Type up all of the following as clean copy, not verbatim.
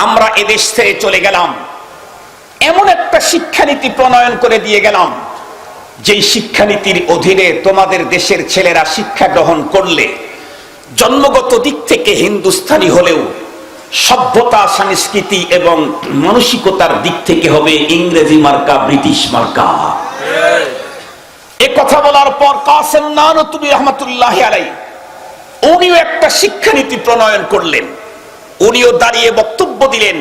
আমরা এদেশ ছেড়ে চলে গেলাম, এমন একটা শিক্ষানীতি প্রণয়ন করে দিয়ে গেলাম যেই শিক্ষানীতির অধীনে তোমাদের দেশের ছেলেরা শিক্ষা গ্রহণ করলে জন্মগত দিক থেকে হিন্দুস্তানি হলেও সভ্যতা, সংস্কৃতি এবং মানসিকতার দিক থেকে হবে ইংরেজি মার্কা, ব্রিটিশ মার্কা। এ কথা বলার পর কাসেম নানুতুবি রহমাতুল্লাহি আলাইহি উনিও একটা শিক্ষানীতি প্রণয়ন করলেন। উনিও দাঁড়িয়ে বক্তব্য দিলেন,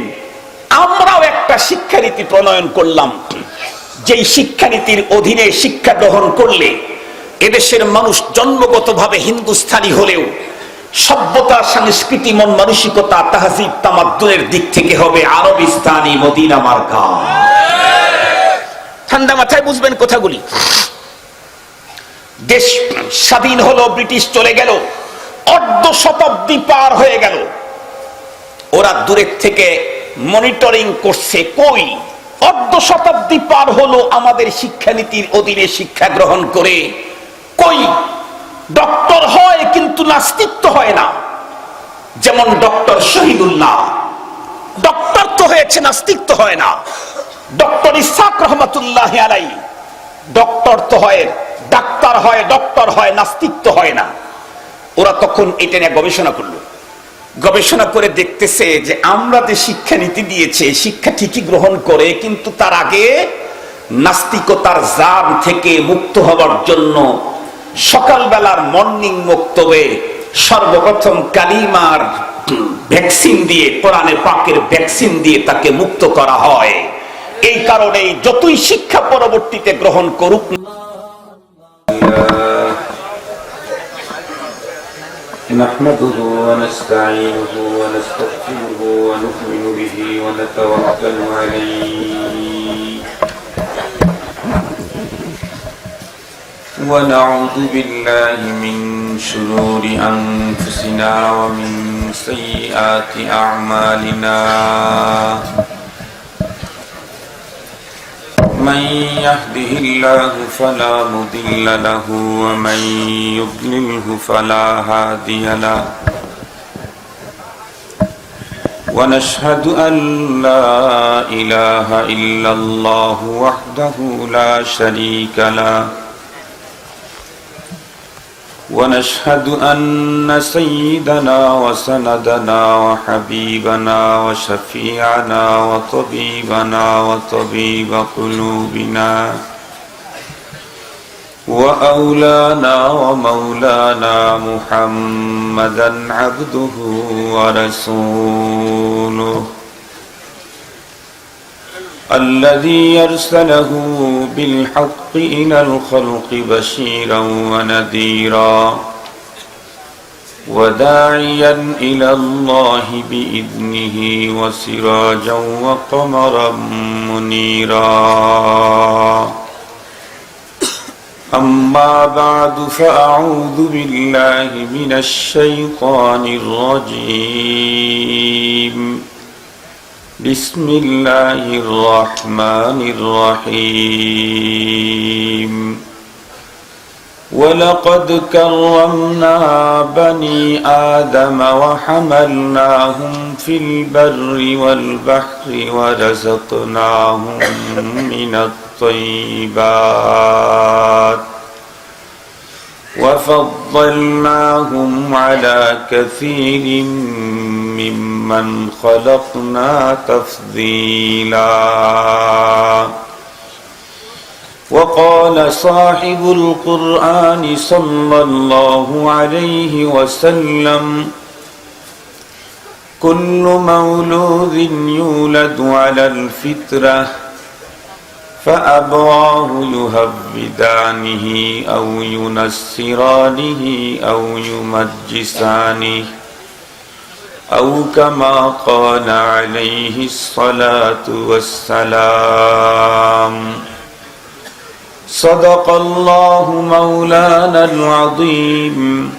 আমরাও একটা শিক্ষানীতি প্রণয়ন করলাম যেই শিক্ষানীতির অধীনে শিক্ষা গ্রহণ করলে এদেশের মানুষ জন্মগতভাবে হিন্দুস্তানি হলেও সভ্যতা, সংস্কৃতি, মন মানসিকতা, তাহজিব, তামাদ্দুনের দিক থেকে হবে আরবিস্তানি, মদিনা মার্কা। ঠান্ডা মাথায় বুঝবেন কথাগুলি। দেশ স্বাধীন হলো, ব্রিটিশ চলে গেল, অর্ধ শতাব্দী পার হয়ে গেল। ওরা দূরের থেকে মনিটরিং করছে, কই অর্ধ শতাব্দী পার হলো আমাদের শিক্ষানীতির অধীনে শিক্ষা গ্রহণ করে, কই ডক্টর হয় কিন্তু নাস্তিত্ব হয় না। যেমন ডক্টর শহীদুল্লাহ ডক্টর তো হয়েছে, নাস্তিত্ব হয় না। ডক্টর ইসহাক রহমাতুল্লাহি আলাইহি ডক্টর তো হয়, ডাক্তার হয়, ডক্টর হয়, নাস্তিত্ব হয় না। ওরা তখন এটা নিয়ে গবেষণা করলো। গবেষণা করে দেখতেছে যে আমরা যে শিক্ষানীতি দিয়েছে শিক্ষা ঠিকই গ্রহণ করে, কিন্তু তার আগে নাস্তিকতার জাম থেকে মুক্ত হওয়ার জন্য সকালবেলার মর্নিং বক্তব্যে সর্বপ্রথম কালিমার ভ্যাকসিন দিয়ে, কোরআনে পাকের ভ্যাকসিন দিয়ে তাকে মুক্ত করা হয়। এই কারণে যতই শিক্ষা পরবর্তীতে গ্রহণ করুক نحمده ونستعينه ونستغفره ونؤمن به ونتوكل عليه ونعوذ بالله من شرور أنفسنا ومن سيئات أعمالنا من يهده الله فلا مضل له ومن يضلله فلا هادي له ونشهد أن لا إله إلا الله وحده لا شريك له ونشهد أن سيدنا وسندنا وحبيبنا وشفيعنا وطبيبنا وطبيب قلوبنا وأولانا ومولانا محمدا عبده ورسوله الذي أرسله بالحق إلى الخلق بشيرا ونذيرا وداعيا إلى الله بإذنه وسراجا وقمرا منيرا أما بعد فأعوذ بالله من الشيطان الرجيم بسم الله الرحمن الرحيم ولقد كرمنا بني آدم وحملناهم في البر والبحر ورزقناهم من الطيبات وفضلناهم على كثير ممن خلقنا تفضيلا وقال صاحب القرآن صلى الله عليه وسلم كل مولود يولد على الفطرة فأبواه يهودانه أو ينصرانه أو يمجسانه أو كما قال عليه الصلاة والسلام صدق الله مولانا العظيم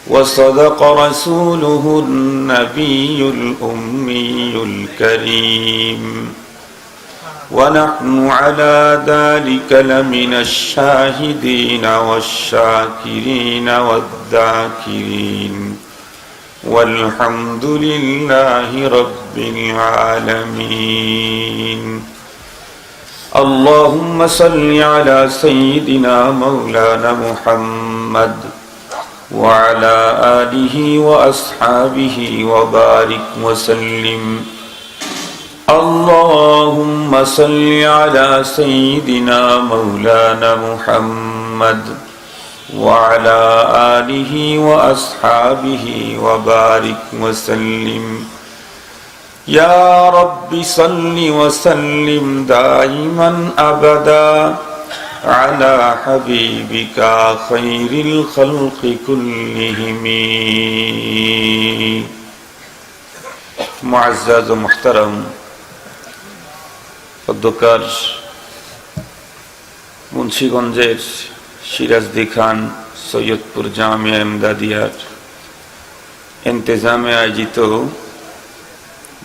وصدق رسوله النبي الأمي الكريم ونحن على ذلك لمن الشاهدين والشاكرين والذاكرين والحمد لله رب العالمين. اللهم صل على سيدنا مولانا محمد وعلى آله وأصحابه وبارك وسلم. اللهم صل على سيدنا مولانا محمد وعلى آله وأصحابه وبارك وسلم. يا رب صل وسلم دائما أبدا على حبيبك خير الخلق كلهم. معزز محترم অধ্যকার মুন্সিগঞ্জের সিরাজদি খান সৈয়দপুর জামিয়া ইমদাদিয়ার ইন্তেজামে আয়োজিত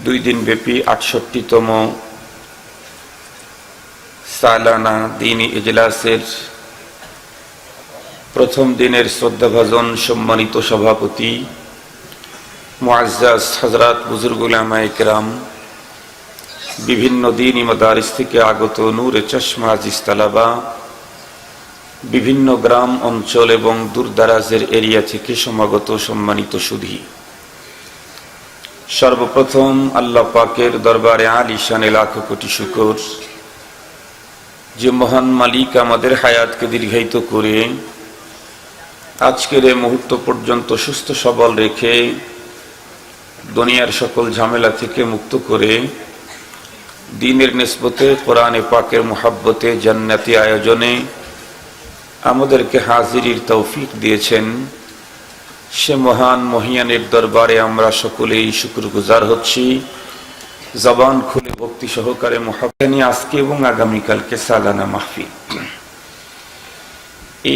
2 দিন ব্যাপী 68তম সালানা দ্বীনি ইজলাসের প্রথম দিনের শ্রদ্ধাভাজন সম্মানিত সভাপতি মুআজ্জাজ হযরত বুজুর্গ উলামায়ে কেরাম, বিভিন্ন দ্বীনি মাদারিস থেকে আগত নূরে চশমা আজিজ তালাবা, বিভিন্ন গ্রাম অঞ্চল এবং দূরদারাজের এরিয়া থেকে সমাগত সম্মানিত সুধী, সর্বপ্রথম আল্লাহ পাকের দরবারে আলিশানে লাখো কোটি শুকর যে মহান মালিক আমাদের হায়াতকে দীর্ঘায়িত করে আজকের এই মুহূর্ত পর্যন্ত সুস্থ সবল রেখে দুনিয়ার সকল ঝামেলা থেকে মুক্ত করে দ্বীনের নিসবতে কোরআনে পাকের মুহাব্বতে জান্নাতি আয়োজনে আমাদেরকে হাজিরির তৌফিক দিয়েছেন, সে মহান মহিয়ানের দরবারে আমরা সকলেই শুকরগুজার হচ্ছি। জবান খুলে ভক্তি সহকারে মুহাব্বত নিয়ে আজকে এবং আগামীকালকে সালানা মাহফিল, এই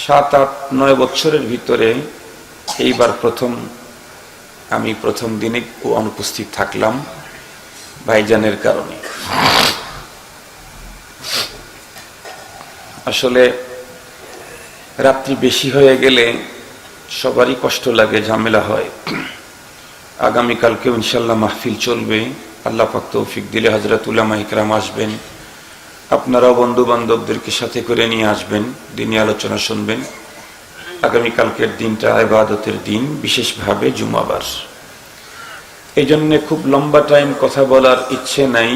7, 8, 9 বছরের ভিতরে এইবার আমি প্রথম দিনে অনুপস্থিত থাকলাম ভাইজানের কারণে। আসলে রাত্রি বেশি হয়ে গেলে সবারই কষ্ট লাগে, ঝামেলা হয়। আগামীকালকে ইনশাল্লাহ মাহফিল চলবে, আল্লাহ পাক তৌফিক দিলে হযরত উলামায়ে কেরাম আসবেন, আপনারাও বন্ধু বান্ধবদেরকে সাথে করে নিয়ে আসবেন, দ্বীনি আলোচনা শুনবেন। আগামীকালকের দিনটা ইবাদতের দিন, বিশেষভাবে জুমাবার। এই জন্য খুব লম্বা টাইম কথা বলার ইচ্ছে নাই,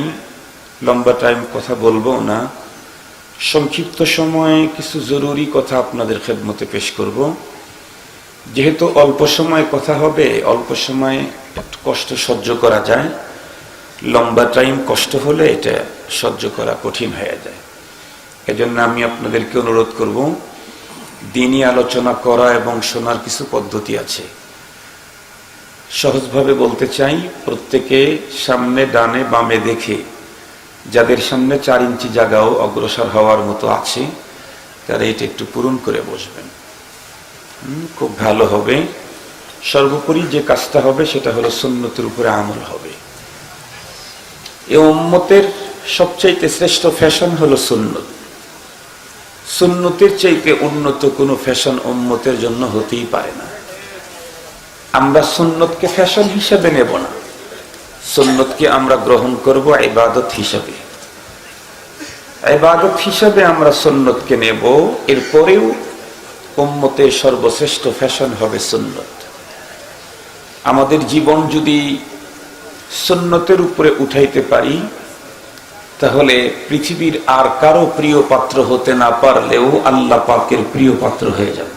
লম্বা টাইম কথা বলবো না। সংক্ষিপ্ত সময়ে কিছু জরুরি কথা আপনাদের খেদমতে পেশ করব। যেহেতু অল্প সময় কথা হবে, অল্প সময়ে একটু কষ্ট সহ্য করা যায়, লম্বা টাইম কষ্ট হলে এটা সহ্য করা কঠিন হয়ে যায়। এজন্য আমি আপনাদেরকে অনুরোধ করব, দ্বীনি আলোচনা করা এবং শোনার কিছু পদ্ধতি আছে। সহজভাবে বলতে চাই, প্রত্যেকে সামনে ডানে বামে দেখে, যাদের সামনে 4 ইঞ্চি জায়গাও অগ্রসর হওয়ার মতো আছে, তারা এটা একটু পূরণ করে বসবেন, খুব ভালো হবে। সর্বোপরি যে কাজটা হবে সেটা হলো সুন্নতের উপরে আমল হবে। এই উম্মতের সবচাইতে শ্রেষ্ঠ ফ্যাশন হলো সুন্নত। সুন্নতের চাইতে উন্নত কোনো ফ্যাশন উম্মতের জন্য হতেই পারে না। আমরা সুন্নতকে ফ্যাশন হিসেবে নেব না, সুন্নতকে আমরা গ্রহণ করব ইবাদত হিসেবে। ইবাদত হিসেবে আমরা সুন্নতকে নেব, এরপরেও উম্মতের সর্বশ্রেষ্ঠ ফ্যাশন হবে সুন্নত। আমাদের জীবন যদি সুন্নতের উপরে উঠাইতে পারি, তাহলে পৃথিবীর আর কারো প্রিয় পাত্র হতে না পারলেও আল্লাহ পাকের প্রিয় পাত্র হয়ে যাবে।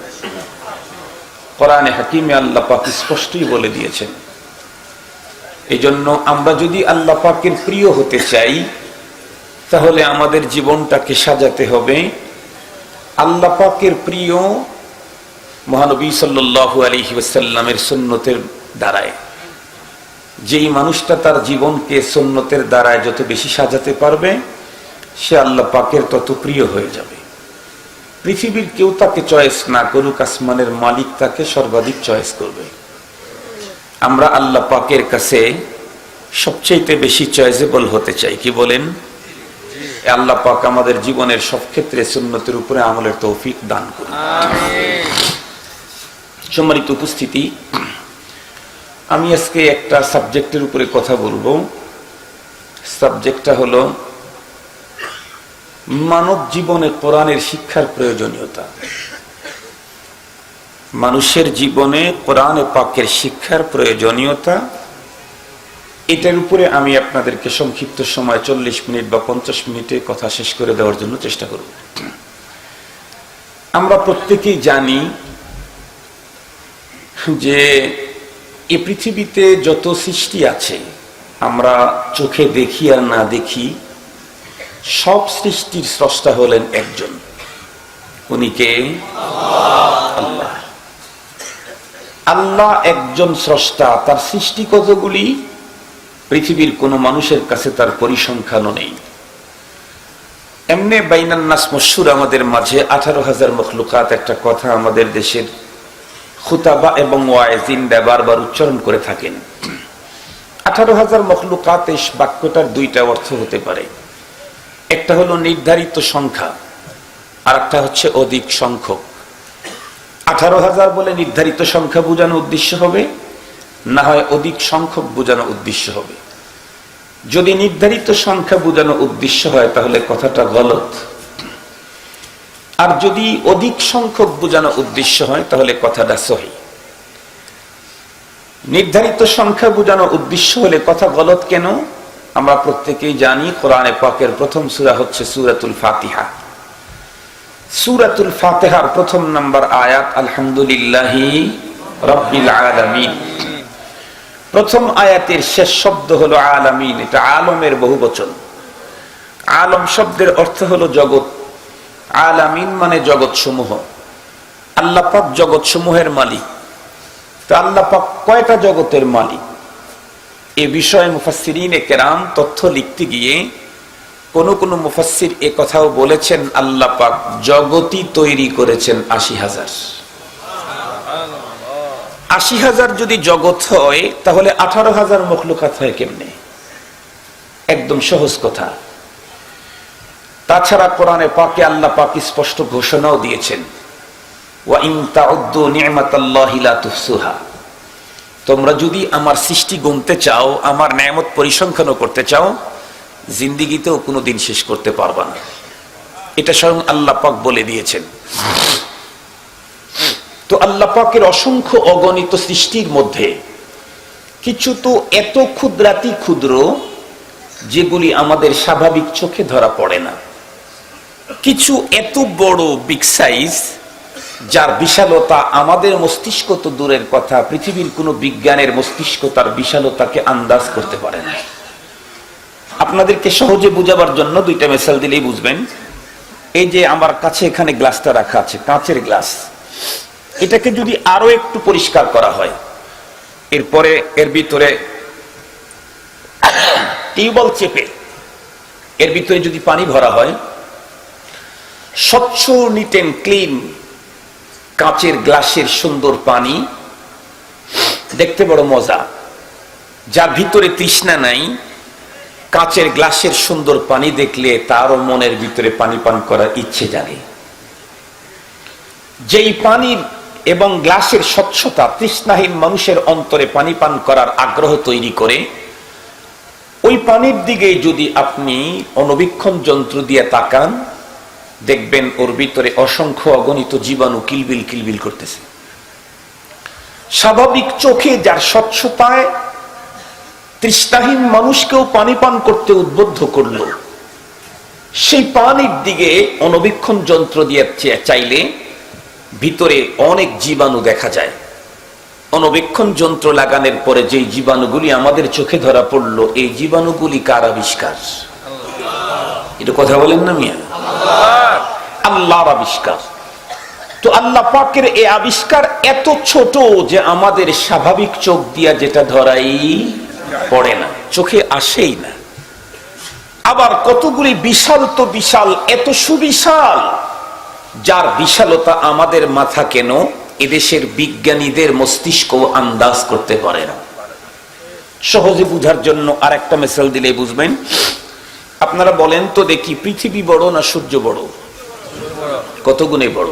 কোরআনে হাকিমে আল্লাহ পাক স্পষ্টই বলে দিয়েছেন। এই জন্য আমরা যদি আল্লাহ পাকের প্রিয় হতে চাই, তাহলে আমাদের জীবনটাকে সাজাতে হবে আল্লাহ পাকের প্রিয় মহানবী সাল্লাল্লাহু আলাইহি ওয়াসাল্লামের সুন্নতের দ্বারায়। যেই মানুষটা তার জীবনকে সুন্নতের দ্বারায় যত বেশি সাজাতে পারবে, সে আল্লাহ পাকের তত প্রিয় হয়ে যাবে। পৃথিবীর কেউ তাকে চয়েস না করুক, আসমানের মালিক তাকে সর্বাধিক চয়েস করবে। আমরা আল্লাহ পাকের কাছে সবচেয়ে বেশি চয়েসেবল হতে চাই, কি বলেন? আল্লাহ পাক আমাদের জীবনের সব ক্ষেত্রে সুন্নতের উপরে আমলের তৌফিক দান করুন। সম্মানিত উপস্থিতি, আমি আজকে একটা সাবজেক্টের উপরে কথা বলবো। সাবজেক্টটা হলো মানব জীবনে কোরআনের শিক্ষার প্রয়োজনীয়তা। মানুষের জীবনে কোরআন পাকের শিক্ষার প্রয়োজনীয়তা, এটার উপরে আমি আপনাদেরকে সংক্ষিপ্ত সময় 40 মিনিট বা 50 মিনিটে কথা শেষ করে দেওয়ার জন্য চেষ্টা করব। আমরা প্রত্যেকেই জানি যে এই পৃথিবীতে যত সৃষ্টি আছে, আমরা চোখে দেখি আর না দেখি, সব সৃষ্টির স্রষ্টা হলেন একজন। উনি কে? আল্লাহ। আল্লাহ একজন স্রষ্টা। তার সৃষ্টি কতগুলি? পৃথিবীর কোন মানুষের কাছে তার পরিসংখ্যানও নেই। এমনি বাইনান নাস মশহুর আমাদের মাঝে 18,000 মখলুকাত একটা কথা আমাদের দেশের খুতাবা এবং ওয়াইজিন বারবার উচ্চারণ করে থাকেন। 18,000 মখলুকাত, এই বাক্যটার দুইটা অর্থ হতে পারে। একটা হলো নির্ধারিত সংখ্যা, আর একটা হচ্ছে অধিক সংখ্যক। 18,000 বলে নির্ধারিত সংখ্যা বোঝানো উদ্দেশ্য হবে, না হয় অধিক সংখ্যক বোঝানো উদ্দেশ্য হবে। যদি নির্ধারিত সংখ্যা বোঝানো উদ্দেশ্য হয় তাহলে কথাটা গলত, আর যদি অধিক সংখ্যক বোঝানো উদ্দেশ্য হয় তাহলে কথাটা সহি। নির্ধারিত সংখ্যা বোঝানো উদ্দেশ্য হলে কথা গলত কেন? আমরা প্রত্যেকেই জানি কোরআনে পাকের প্রথম সূরা হচ্ছে সূরাতুল ফাতিহা। সূরাতুল ফাতিহার প্রথম নাম্বার আয়াত আলহামদুলিল্লাহি রাব্বিল আলামিন। প্রথম আয়াতের শেষ শব্দ হলো আলামিন। এটা আলমের বহুবচন। আলম শব্দের অর্থ হলো জগৎ। আলামিন মানে জগৎ সমূহ। আল্লাহ পাক জগৎ সমূহের মালিক। তো আল্লাহ পাক কয়টা জগতের মালিক? এ বিষয়ে মুফাসসিরিনে কেরাম তথ্য লিখতে গিয়ে কোন কোন মুফাসসির এ কথাও বলেছেন, আল্লাহ পাক জগতই তৈরি করেছেন 80,000। 80,000 যদি জগৎ হয় তাহলে 18,000 মখলুকাত হয় কেমনে? একদম সহজ কথা। তাছাড়া কোরআনে পাকে আল্লাহ পাক স্পষ্ট ঘোষণাও দিয়েছেন, ওয়া ইন তাউদ্দু নি'মাতাল্লাহি লা তুহসুহা। তোমরা যদি আমার সৃষ্টি গুনতে চাও, আমার নেয়ামত পরিসংখ্যানও করতে চাও, জিন্দেগিতেও কোনোদিন শেষ করতে পারবা না। এটা স্বয়ং আল্লাহ পাক বলে দিয়েছেন। তো আল্লাহ পাকের অসংখ্য অগণিত সৃষ্টির মধ্যে কিছু তো এত ক্ষুদ্রাতি ক্ষুদ্র যেগুলি আমাদের স্বাভাবিক চোখে ধরা পড়ে না। কিছু এত বড় বিগ সাইজ যার বিশালতা আমাদের মস্তিষ্ক তো দূরের কথা, পৃথিবীর কোনো বিজ্ঞানের মস্তিষ্ক তার বিশালতাকে আন্দাজ করতে পারে না। আপনাদেরকে সহজে বুঝাবার জন্য দুইটা মিসাল দিলেই বুঝবেন। এই যে আমার কাছে এখানে গ্লাসটা রাখা আছে, কাঁচের গ্লাস, এটাকে যদি আরো একটু পরিষ্কার করা হয়, এরপরে এর ভিতরে টিউবওয়েল চেপে এর ভিতরে যদি পানি ভরা হয়, স্বচ্ছ নিট এন্ড ক্লিন কাঁচের গ্লাসের সুন্দর পানি দেখতে বড় মজা। যার ভিতরে তৃষ্ণা নাই, কাঁচের গ্লাসের সুন্দর পানি দেখলে তারও মনের ভিতরে পানি পান করার ইচ্ছে জাগে। যেই পানির এবং গ্লাসের স্বচ্ছতা তৃষ্ণাহীন মানুষের অন্তরে পানি পান করার আগ্রহ তৈরি করে, ওই পানির দিকে যদি আপনি অণুবীক্ষণ যন্ত্র দিয়ে তাকান, দেখবেন ওর ভিতরে অসংখ্য অগণিত জীবাণু কিলবিল কিলবিল করতেছে। স্বাভাবিক চোখে যার স্বচ্ছতায় তৃষ্ণাহীন মানুষকেও পানি পান করতে উদ্বুদ্ধ করল, সেই পানির দিকে অণুবীক্ষণ যন্ত্র দিয়ে চাইলে ভিতরে অনেক জীবাণু দেখা যায়। অণুবীক্ষণ যন্ত্র লাগানোর পরে যে জীবাণুগুলি আমাদের চোখে ধরা পড়লো, এই জীবাণুগুলি কার আবিষ্কার? এটা কথা বলেন না মিয়া? আল্লাহর আবিষ্কার। তো আল্লাহ পাকের এই আবিষ্কার এত ছোট যে আমাদের স্বাভাবিক চোখ দিয়া যেটা ধরাই পড়ে না, চোখে আসেই না। আবার কতগুলি বিশাল তো বিশাল, এত সুবিশাল যার বিশালতা আমাদের মাথা কেন এদেশের বিজ্ঞানীদের মস্তিষ্ক আন্দাজ করতে পারে না। সহজে বুঝার জন্য আর একটা মিসাল দিলে বুঝবেন। আপনারা বলেন তো দেখি, পৃথিবী বড় না সূর্য বড়? কত গুণে বড়?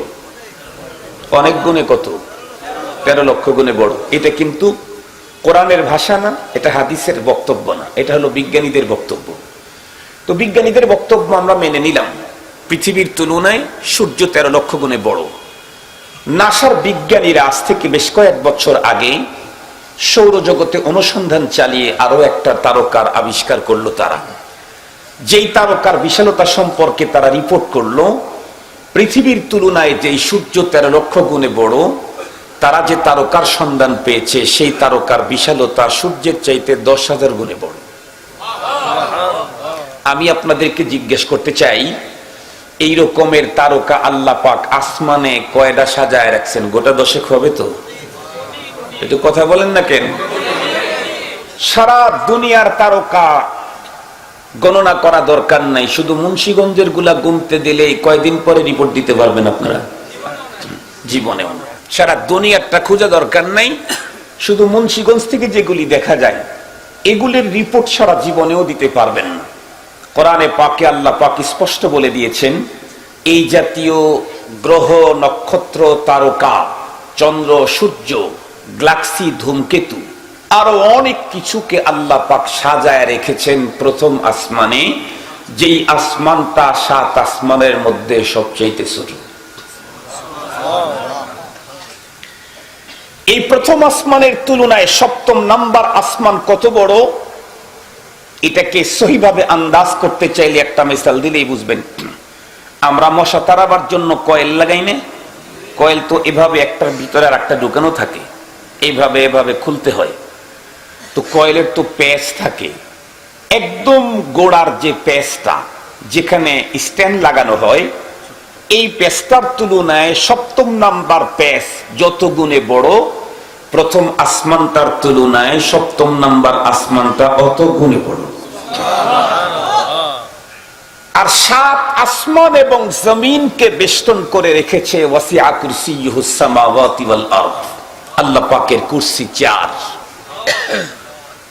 অনেক গুণে। কত? 13 লক্ষ গুণে বড়। এটা কিন্তু কোরআনের ভাষা না, এটা হাদিসের বক্তব্য না, এটা হলো বিজ্ঞানীদের বক্তব্য। তো বিজ্ঞানীদের বক্তব্য আমরা মেনে নিলাম, পৃথিবীর তুলনায় সূর্য 13 লক্ষ গুণে বড়। নাসার বিজ্ঞানীরা আজ থেকে বেশ কয়েক বছর আগে সৌরজগতে অনুসন্ধান চালিয়ে আরো একটা তারকার আবিষ্কার করলো তারা। যেই তারকার বিশালতা সম্পর্কে তারা রিপোর্ট করলো, পৃথিবীর তুলনায় যেই সূর্য 13 লক্ষ গুণে বড়, তারা যে তারকার সন্ধান পেয়েছে সেই তারকার বিশালতা সূর্যের চাইতে 10,000 গুণে বড়। আমি আপনাদেরকে জিজ্ঞেস করতে চাই, এই রকমের তারকা আল্লাহ পাক আসমানে কয়টা সাজায় রাখছেন? গোটা 10 হবে তো? একটু কথা বলেন না কেন? সারা দুনিয়ার তারকা গণনা করা দরকার নাই, শুধু মুন্সিগঞ্জের গুলা গুনতে দিলে কয়দিন পরে রিপোর্ট দিতে পারবেন আপনারা? জীবনেও না। সারা দুনিয়ারটা খোঁজা দরকার নাই, শুধু মুন্সিগঞ্জ থেকে যেগুলি দেখা যায় এগুলির রিপোর্ট সারা জীবনেও দিতে পারবেন না। কোরআনে পাকে আল্লাহ পাক স্পষ্ট বলে দিয়েছেন, এই জাতীয় গ্রহ, নক্ষত্র, তারকা, চন্দ্র, সূর্য, গ্যালাক্সি, ধূমকেতু, আরো অনেক কিছুকে আল্লাহ পাক সাজায় রেখেছেন প্রথম আসমানে, যেই আসমানটা 7 আসমানের মধ্যে সবচেয়ে ছোট। এই প্রথম আসমানের তুলনায় 7ম নাম্বার আসমান কত বড়, এটাকে সহিভাবে আন্দাজ করতে চাইলে একটা মিসাল দিলেই বুঝবেন। আমরা মশা তাড়াবার জন্য কয়েল লাগাই না? কয়েল তো এভাবে একটার ভিতরে আর একটা ঢুকানো থাকে, এইভাবে এভাবে খুলতে হয়। তো কয়েলের তো প্যাচ থাকে, একদম গোড়ার যে প্যাচটা যেখানে স্ট্যান্ড লাগানো হয়, এই প্যাচটার তুলনায় 7ম নাম্বার প্যাচ যত গুণে বড়, প্রথম আসমানটার তুলনায় 7ম নাম্বার আসমানটা অত গুণে বড়। আর 7 আসমান এবং জমিনকে বেষ্টন করে রেখেছে ওয়াসিআ কুরসিয়ুহুস সামাওয়াতি ওয়াল আরদ, আল্লাহ পাকের কুরসি 4।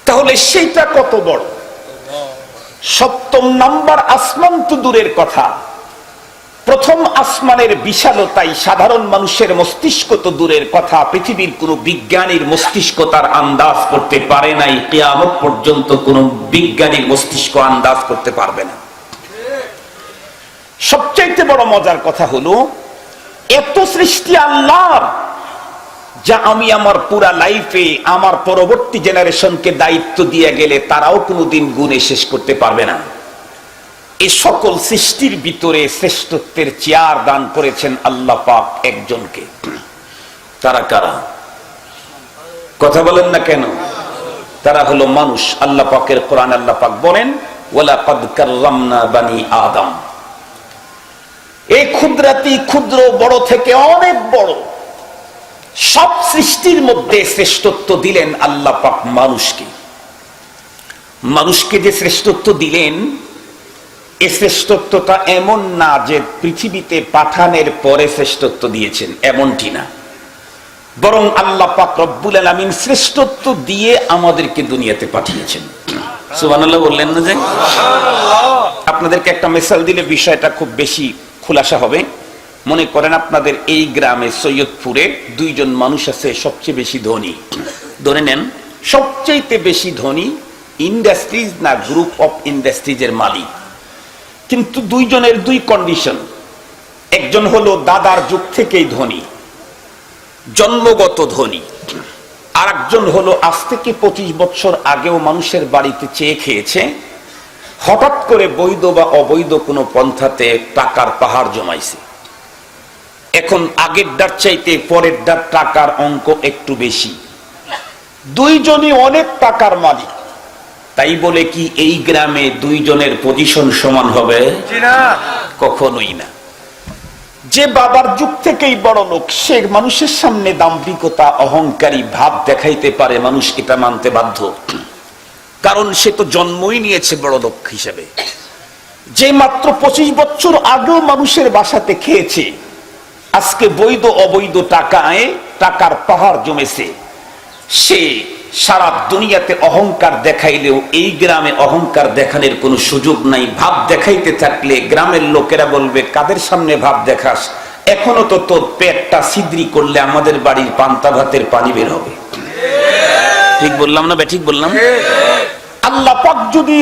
তাহলে সেইটা কত বড়? 7ম নাম্বার আসমান তো দূরের কথা, প্রথম আসমানের বিশালতাই সাধারণ মানুষের মস্তিষ্ক তো দূরের কথা, পৃথিবীর কোন বিজ্ঞানীর মস্তিষ্ক তার আন্দাজ করতে পারে নাই, কিয়ামত পর্যন্ত কোন বিজ্ঞানীর মস্তিষ্ক আন্দাজ করতে পারবে না। সবচাইতে বড় মজার কথা হলো, এত সৃষ্টি আল্লাহর, যা আমি আমার পুরা লাইফে আমার পরবর্তী জেনারেশনকে দায়িত্ব দিয়ে গেলে তারাও কোনোদিন গুণে শেষ করতে পারবে না। এই সকল সৃষ্টির ভিতরে শ্রেষ্ঠত্বের চেয়ার দান করেছেন আল্লাহ পাক একজনকে। তারা কারা? কথা বলেন না কেন? তারা হলো মানুষ। আল্লাহ পাকের কোরআন আল্লাহ পাক বলেন, ওয়ালাকাদ কাররামনা বানি আদম। এই ক্ষুদ্রাতি ক্ষুদ্র, বড় থেকে অনেক বড়, সব সৃষ্টির মধ্যে শ্রেষ্ঠত্ব দিলেন আল্লাহ পাক মানুষকে। মানুষকে যে শ্রেষ্ঠত্ব দিলেন, এই শ্রেষ্ঠত্বটা এমন না যে পৃথিবীতে পাঠানের পরে শ্রেষ্ঠত্ব দিয়েছেন, এমনটি না, বরং আল্লাহ পাক রব্বুল আলামিন শ্রেষ্ঠত্ব দিয়ে আমাদেরকে দুনিয়াতে পাঠিয়েছেন। সুবহানাল্লাহ বললেন না? যে আপনাদেরকে একটা মিসাল দিলে বিষয়টা খুব বেশি খোলাসা হবে। মনে করেন আপনাদের এই গ্রামে সৈয়দপুরে 2 জন মানুষ আছে সবচেয়ে বেশি ধনী। ধরে নেন সবচেয়ে বেশি ধনী ইন্ডাস্ট্রিজ না গ্রুপ অফ ইন্ডাস্ট্রিজের মালিক, কিন্তু 2 জনের 2 কন্ডিশন। একজন হলো দাদার যুগ থেকেই ধনী, জন্মগত ধনী, আর একজন হলো আজ থেকে 25 বছর আগেও মানুষের বাড়িতে চেয়ে খেয়েছে, হঠাৎ করে বৈধ বা অবৈধ কোনো পন্থাতে টাকার পাহাড় জমাইছে। এখন আগের ডার চাইতে পরের ডার টাকার অঙ্ক একটু বেশি। 2 জনই অনেক টাকার মালিক, তাই বলে কি এই গ্রামে 2 জনের পজিশন সমান হবে? কখনোই না। যে বাবার যুগ থেকেই বড় লোক, সে মানুষের সামনে দাম্ভিকতা, অহংকারী ভাব দেখাইতে পারে, মানুষ এটা মানতে বাধ্য, কারণ সে তো জন্মই নিয়েছে বড় লোক হিসেবে। যে মাত্র 25 বছর আগেও মানুষের বাসাতে খেয়েছে, আজকে বৈধ অবৈধ টাকায় টাকার পাহাড় জমেছে, সে সারা দুনিয়াতে অহংকার দেখাইলেও এই গ্রামে অহংকার দেখানোর কোনো সুযোগ নাই। ভাব দেখাইতে থাকলে গ্রামের লোকেরা বলবে, কাদের সামনে ভাব দেখাস? এখনো তো তোর পেটটা ছিদ্রি করলে আমাদের বাড়ির পান্তা ভাতের পানি বের হবে। ঠিক বললাম না? ঠিক বললাম? আল্লাহ পাক যদি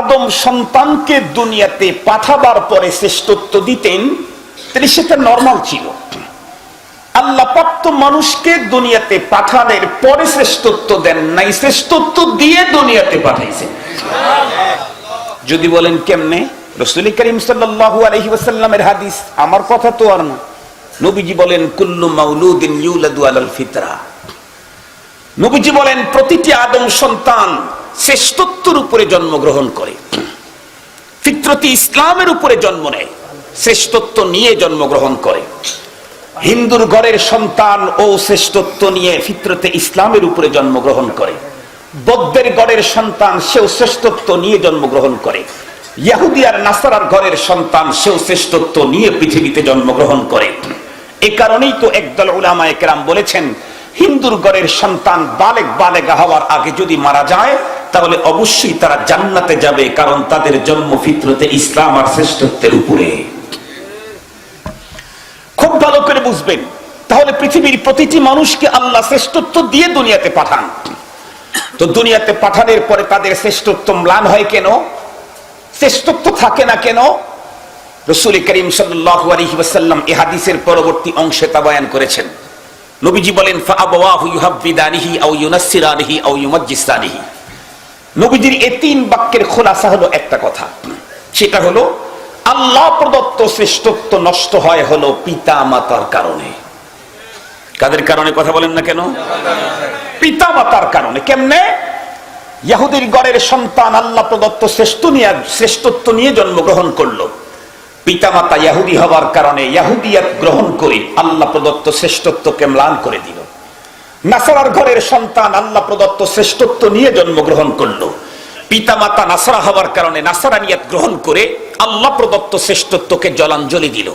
আদম সন্তানকে দুনিয়াতে পাঠাবার পরে শ্রেষ্ঠত্ব দিতেন তাহলে সেটা নরমাল ছিল। আল্লাহ পাক তো মানুষকে দুনিয়াতে পাঠানোর পরে শ্রেষ্ঠত্ব দেন নাই, শ্রেষ্ঠত্ব দিয়ে দুনিয়াতে পাঠাইছেন। যদি বলেন কেমনে? রাসূল করিম সাল্লাল্লাহু আলাইহি ওয়াসাল্লামের হাদিস, আমার কথা তো আর না। নবীজি বলেন কুল্লু মাউলুদিন ইউলাদু আলাল ফিতরা। নবীজি বলেন প্রতিটি আদম সন্তান শ্রেষ্ঠত্বের উপরে জন্মগ্রহণ করে, ফিতরতি ইসলামের উপরে জন্ম নেয়, শ্রেষ্ঠত্ব নিয়ে জন্মগ্রহণ করে। হিন্দুর ঘরের সন্তান ও শ্রেষ্ঠত্ব নিয়ে ফিতরতে ইসলামের উপরে জন্মগ্রহণ করে। বৌদ্ধের ঘরের সন্তান সেও শ্রেষ্ঠত্ব নিয়ে জন্মগ্রহণ করে। ইহুদি আর নাসারার ঘরের সন্তান সেও শ্রেষ্ঠত্ব নিয়ে পৃথিবীতে জন্মগ্রহণ করে। এ কারণেই তো একদল উলামায়ে কেরাম বলেছেন, হিন্দুর ঘরের সন্তান বালেগা হওয়ার আগে যদি মারা যায় তাহলে অবশ্যই তারা জান্নাতে যাবে, কারণ তাদের জন্ম ফিতরতে ইসলাম আর শ্রেষ্ঠত্বের উপরে। খুব ভালো করে বুঝবেন। তাহলে পৃথিবীর প্রতিটি মানুষকে আল্লাহ শ্রেষ্ঠত্ব দিয়ে দুনিয়াতে পাঠান। তো দুনিয়াতে পাঠানোর পরে তাদের শ্রেষ্ঠত্ব ম্লান হয় কেন? শ্রেষ্ঠত্ব থাকে না কেন? রাসূল করিম সাল্লাল্লাহু আলাইহি ওয়াসাল্লাম এই হাদিসের পরবর্তী অংশে তা বয়ান করেছেন। নবীজি বলেন ফাআবাওয়াহু ইউহাব্বিদানিহি আও ইউনাসসিরানিহি আও ইউমাজ্জিসানিহি। নবীজির এই তিন বাক্যের খোলাসা হলো একটা কথা, সেটা হলো আল্লাহ প্রদত্ত শ্রেষ্ঠত্ব নষ্ট হয় হলো পিতা মাতার কারণে। কাদের কারণে? কথা বলেন না কেন? পিতা মাতার কারণে। কেমনে? ইহুদির ঘরের সন্তান আল্লাহ প্রদত্ত শ্রেষ্ঠত্ব নিয়ে জন্মগ্রহণ করলো, পিতা মাতা ইহুদি হওয়ার কারণে ইহুদিয়াত গ্রহণ করে আল্লাহ প্রদত্ত শ্রেষ্ঠত্বকে ম্লান করে দিল। নাসারার ঘরের সন্তান আল্লাহ প্রদত্ত শ্রেষ্ঠত্ব নিয়ে জন্মগ্রহণ করলো, পিতা মাতা নাসারা হওয়ার কারণে নাসারানিয়াত গ্রহণ করে আল্লাহ প্রদত্ত শ্রেষ্ঠত্বকে জলাঞ্জলি দিল।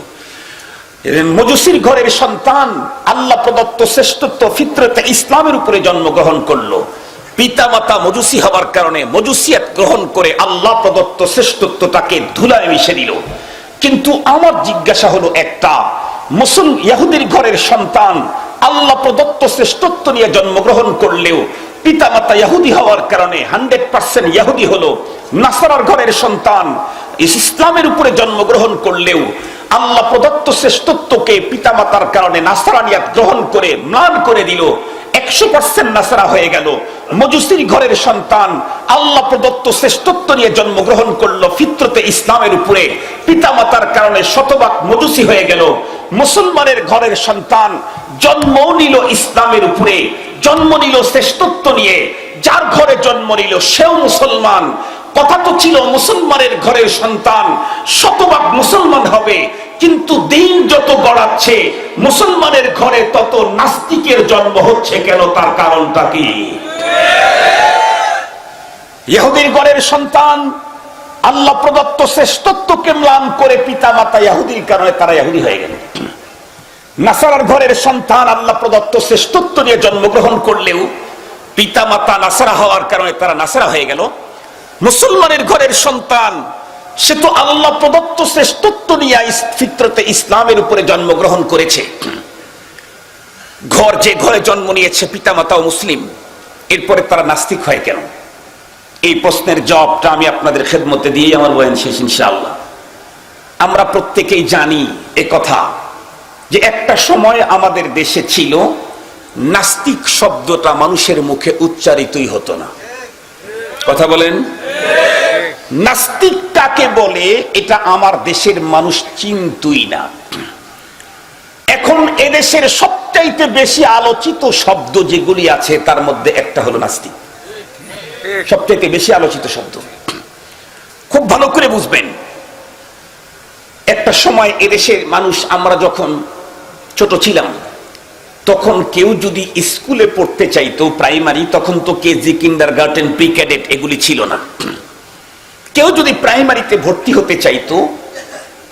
মজুসির ঘরের সন্তান আল্লাহ প্রদত্ত শ্রেষ্ঠত্ব ফিতরতে ইসলামের উপরে জন্মগ্রহণ করলো, পিতা মাতা মজুসি হওয়ার কারণে মজুসিয়াত গ্রহণ করে আল্লাহ প্রদত্ত শ্রেষ্ঠত্বটাকে ধুলায় মিশে দিল। কিন্তু আমার জিজ্ঞাসা হলো একটা, ইহুদির ঘরের সন্তান আল্লাহ প্রদত্ত শ্রেষ্ঠত্ব নিয়ে জন্মগ্রহণ করলেও পিতা মাতা ইহুদি হওয়ার কারণে 100% ইহুদি হলো, নাসারার ঘরের সন্তান ইসলামের উপরে জন্মগ্রহণ করলেও আল্লাহ প্রদত্ত শ্রেষ্ঠত্বকে পিতা মাতার কারণে নাসারানিয়াত গ্রহণ করে ম্লান করে দিল, 100% নাসারা হয়ে গেল। মজুসির ঘরের সন্তান আল্লাহ প্রদত্ত শ্রেষ্ঠত্ব নিয়ে জন্মগ্রহণ করলো ফিতরতে ইসলামের উপরে, পিতা মাতার কারণে শতভাগ মজুসি হয়ে গেল। মুসলমানের ঘরের সন্তান জন্ম নিল ইসলামের উপরে, জন্ম নিল শ্রেষ্ঠত্ব নিয়ে, যার ঘরে জন্ম নিল সেও মুসলমান। কথা তো ছিল মুসলমানের ঘরের সন্তান শতভাগ মুসলমান হবে, কিন্তু দিন যত গড়াচ্ছে মুসলমানের ঘরে তত নাস্তিকের জন্ম হচ্ছে কেন? তার কারণটা কি? ইহুদির ঘরের সন্তান আল্লাহ প্রদত্ত শ্রেষ্ঠত্বকে ম্লান করে পিতা মাতা ইহুদির কারণে তারা ইহুদি হয়ে গেল। নাসারার ঘরের সন্তান আল্লাহ প্রদত্ত শ্রেষ্ঠত্ব নিয়ে জন্মগ্রহণ করলেও পিতা মাতা নাসারা হওয়ার কারণে তারা নাসারা হয়ে গেল। মুসলমানের ঘরের সন্তান সে তো আল্লাহ প্রদত্ত শ্রেষ্ঠত্ব নিয়ে ফিতরতে ইসলামের উপরে জন্মগ্রহণ করেছে। যে ঘরে জন্ম নিয়েছে পিতা মাতাও মুসলিম, এরপরে তারা নাস্তিক হয় কেন? এই প্রশ্নের জবাবটা আমি আপনাদের খেদমতে দিয়েই আমার বয়ান শেষ ইনশাআল্লাহ। আমরা প্রত্যেকেই জানি এ কথা যে একটা সময় আমাদের দেশে ছিল নাস্তিক শব্দটা মানুষের মুখে উচ্চারিতই হতো না। কথা বলেন, নাস্তিক কাকে বলে এটা আমার দেশের মানুষ চিনতই না। এখন এদেশের সবচাইতে বেশি আলোচিত শব্দ যেগুলি আছে তার মধ্যে একটা হলো নাস্তিক, সবচাইতে বেশি আলোচিত শব্দ। খুব ভালো করে বুঝবেন, একটা সময় এদেশের মানুষ, আমরা যখন ছোট ছিলাম তখন কেউ যদি স্কুলে পড়তে চাইতো প্রাইমারি, তখন তো কেজি, কিন্ডারগার্টেন, প্রি ক্যাডেট এগুলি ছিল না। কেউ যদি প্রাইমারিতে ভর্তি হতে চাইতো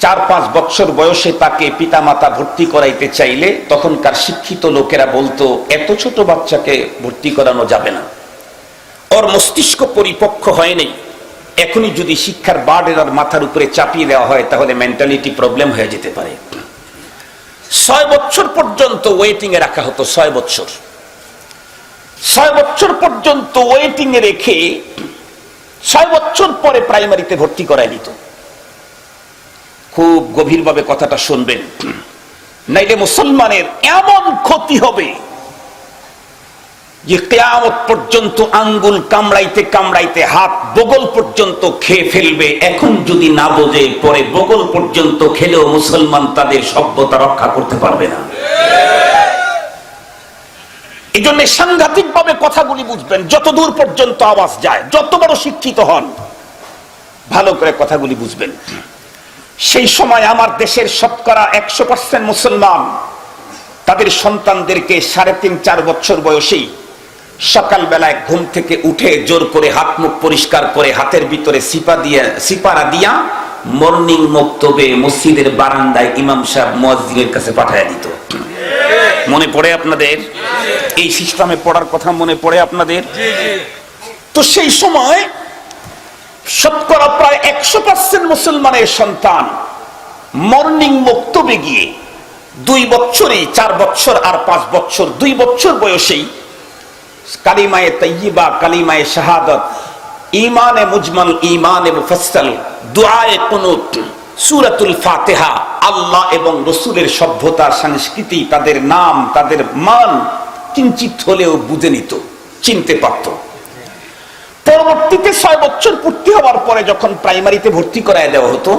4-5 বছর বয়সে তাকে পিতা মাতা ভর্তি করাইতে চাইলে তখনকার শিক্ষিত লোকেরা বলতো এত ছোট বাচ্চাকে ভর্তি করানো যাবে না, ওর মস্তিষ্ক পরিপক্ক হয়নি, এখনই যদি শিক্ষার বার্ডেন ওর মাথার উপরে চাপিয়ে দেওয়া হয় তাহলে মেন্টালিটি প্রবলেম হয়ে যেতে পারে। 6 বছর পর্যন্ত ওয়েটিং এ রাখা হতো। 6 বছর, 6 বছর পর্যন্ত ওয়েটিং এ রেখে 6 বছর পরে প্রাইমারিতে ভর্তি করায় নিত। খুব গভীরভাবে কথাটা শুনবেন, নাইলে মুসলমানের এমন ক্ষতি হবে যে কিয়ামত পর্যন্ত আঙ্গুল কামড়াইতে কামড়াইতে হাত বগল পর্যন্ত খেয়ে ফেলবে। এখন যদি না বোঝে, পরে বগল পর্যন্ত খেলেও মুসলমান তাদের সভ্যতা রক্ষা করতে পারবে না। এই জন্য সাংঘাতিক ভাবে কথাগুলি বুঝবেন, যত দূর পর্যন্ত আওয়াজ যায়, যত বড় শিক্ষিত হন, ভালো করে কথাগুলি বুঝবেন। সেই সময় আমার দেশের শতকরা 100% মুসলমান তাদের সন্তানদেরকে 3.5-4 বছর বয়সেই সকালবেলায় ঘুম থেকে উঠে জোর করে হাত মুখ পরিষ্কার করে হাতের ভিতরে সিপারা দিয়া মর্নিং মক্তবে মসজিদের বারান্দায় ইমাম সাহেব মুয়াজ্জিনের কাছে পাঠায় দিত। মনে পড়ে আপনাদের? এই সিস্টেমে পড়ার কথা মনে পড়ে আপনাদের? তো সেই সময় শতকরা প্রায় 100% মুসলমানের সন্তান মর্নিং মক্তবে গিয়ে 2 বছরই, 4 বছর আর 5 বছর, 2 বছর বয়সেই কালিমায়ে তাইয়্যিবা, কালিমায়ে শাহাদাত, ঈমানে মুজমাল, ঈমানে মুফাসসাল, দুআয়ে কুনুত, সূরাতুল ফাতিহা, আল্লাহ এবং রাসূলের সভ্যতা, সংস্কৃতি, তাদের নাম, তাদের মান কিঞ্চিত হলেও বুঝে নিত, চিনতে পারত। পরবর্তীতে 6 বছর পূর্তি হওয়ার পরে যখন প্রাইমারিতে ভর্তি করায় দেওয়া হতো,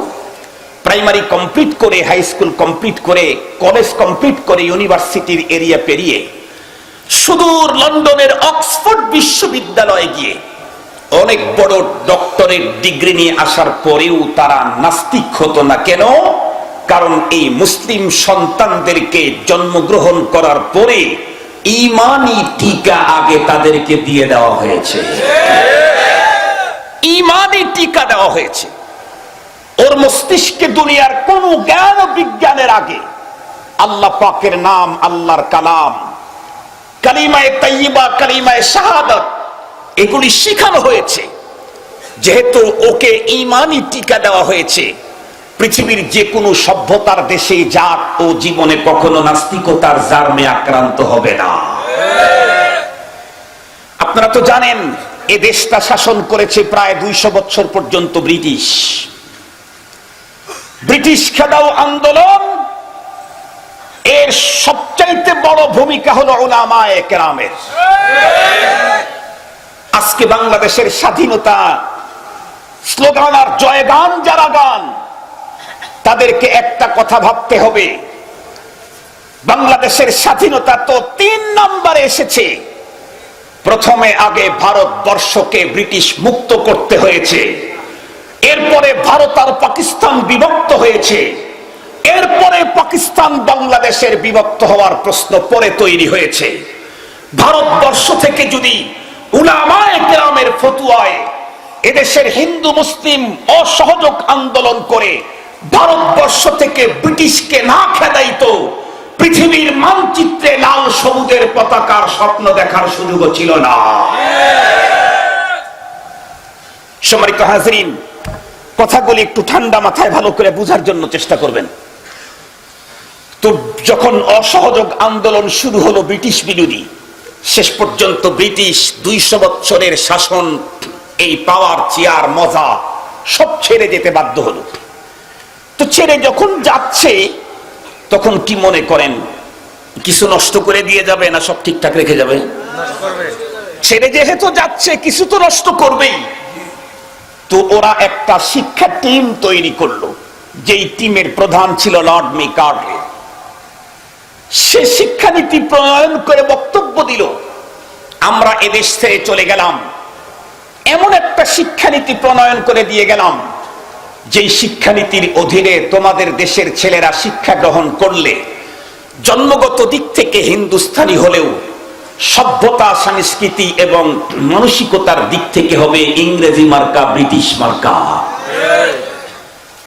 প্রাইমারি কমপ্লিট করে, হাই স্কুল কমপ্লিট করে, কলেজ কমপ্লিট করে, ইউনিভার্সিটির এরিয়া পেরিয়ে সুদূর লন্ডনের অক্সফোর্ড বিশ্ববিদ্যালয়ে গিয়ে অনেক বড় ডক্টরেট ডিগ্রি নিয়ে আসার পরেও তারা নাস্তিক হতো না। কেন? কারণ এই মুসলিম সন্তানদেরকে জন্মগ্রহণ করার পরে ঈমানি টিকা আগে তাদেরকে দিয়ে দেওয়া হয়েছে। ঈমানি টিকা দেওয়া হয়েছে। ওর মস্তিষ্কে দুনিয়ার কোন জ্ঞান ও বিজ্ঞানের আগে আল্লাহ পাকের নাম, আল্লাহর কালাম, কালিমায়ে তাইয়্যিবা, কালিমায়ে শাহাদাত, এগুলি শেখানো হয়েছে। যেহেতু ওকে ঈমানি টিকা দেওয়া হয়েছে, পৃথিবীর যে কোনো সভ্যতার দেশে যাক, ও জীবনে কখনো নাস্তিকতার জার্মে আক্রান্ত হবে না। আপনারা তো জানেন এ দেশটা শাসন করেছে প্রায় 200 বছর পর্যন্ত ব্রিটিশ। ব্রিটিশ খেদাও আন্দোলন, এর সবচাইতে বড় ভূমিকা হলো উলামায়ে কেরামের। আজকে বাংলাদেশের স্বাধীনতা স্লোগান আর জয়গান যারা গান, তাদেরকে একটা কথা ভাবতে হবে, বাংলাদেশের স্বাধীনতা তো 3 নম্বরে এসেছে। প্রথমে আগে ভারতবর্ষকে ব্রিটিশ মুক্ত করতে হয়েছে, এরপরে ভারত আর পাকিস্তান বিভক্ত হয়েছে, এরপরে পাকিস্তান বাংলাদেশের বিভক্ত হওয়ার প্রশ্ন পরে তৈরি হয়েছে। ভারতবর্ষ থেকে যদি উলামায়ে কেরামের ফতোয়ায় এদেশের হিন্দু মুসলিম অসহযোগ আন্দোলন করে ভারতবর্ষ থেকে ব্রিটিশকে না খেদাইতো, পৃথিবীর মানচিত্রে লাল সবুজের পতাকার স্বপ্ন দেখার সুযোগও ছিল না। সম্মানিত হাজরিন, কথাগুলি একটু ঠান্ডা মাথায় ভালো করে বুঝার জন্য চেষ্টা করবেন। তো যখন অসহযোগ আন্দোলন শুরু হলো ব্রিটিশ বিরোধী, শেষ পর্যন্ত ব্রিটিশ 200 বছরের শাসন, এই পাওয়ার, চেয়ার, মজা সব ছেড়ে যেতে বাধ্য হলো। তো ছেড়ে যখন যাচ্ছে, তখন কি মনে করেন কিছু নষ্ট করে দিয়ে যাবে না সব ঠিকঠাক রেখে যাবে? ছেড়ে যেহেতু যাচ্ছে, কিছু তো নষ্ট করবেই। তো ওরা একটা শিক্ষা টিম তৈরি করলো, যেই টিমের প্রধান ছিল লর্ড মেকার্টলে। সে শিক্ষানীতি প্রণয়ন করে বক্তব্য দিল, আমরা এদেশ ছেড়ে চলে গেলাম, এমন একটা শিক্ষানীতি প্রণয়ন করে দিয়ে গেলাম, যেই শিক্ষানীতির অধীনে তোমাদের দেশের ছেলেরা শিক্ষা গ্রহণ করলে জন্মগত দিক থেকে হিন্দুস্তানি হলেও সভ্যতা, সংস্কৃতি এবং মানসিকতার দিক থেকে হবে ইংরেজি মার্কা, ব্রিটিশ মার্কা।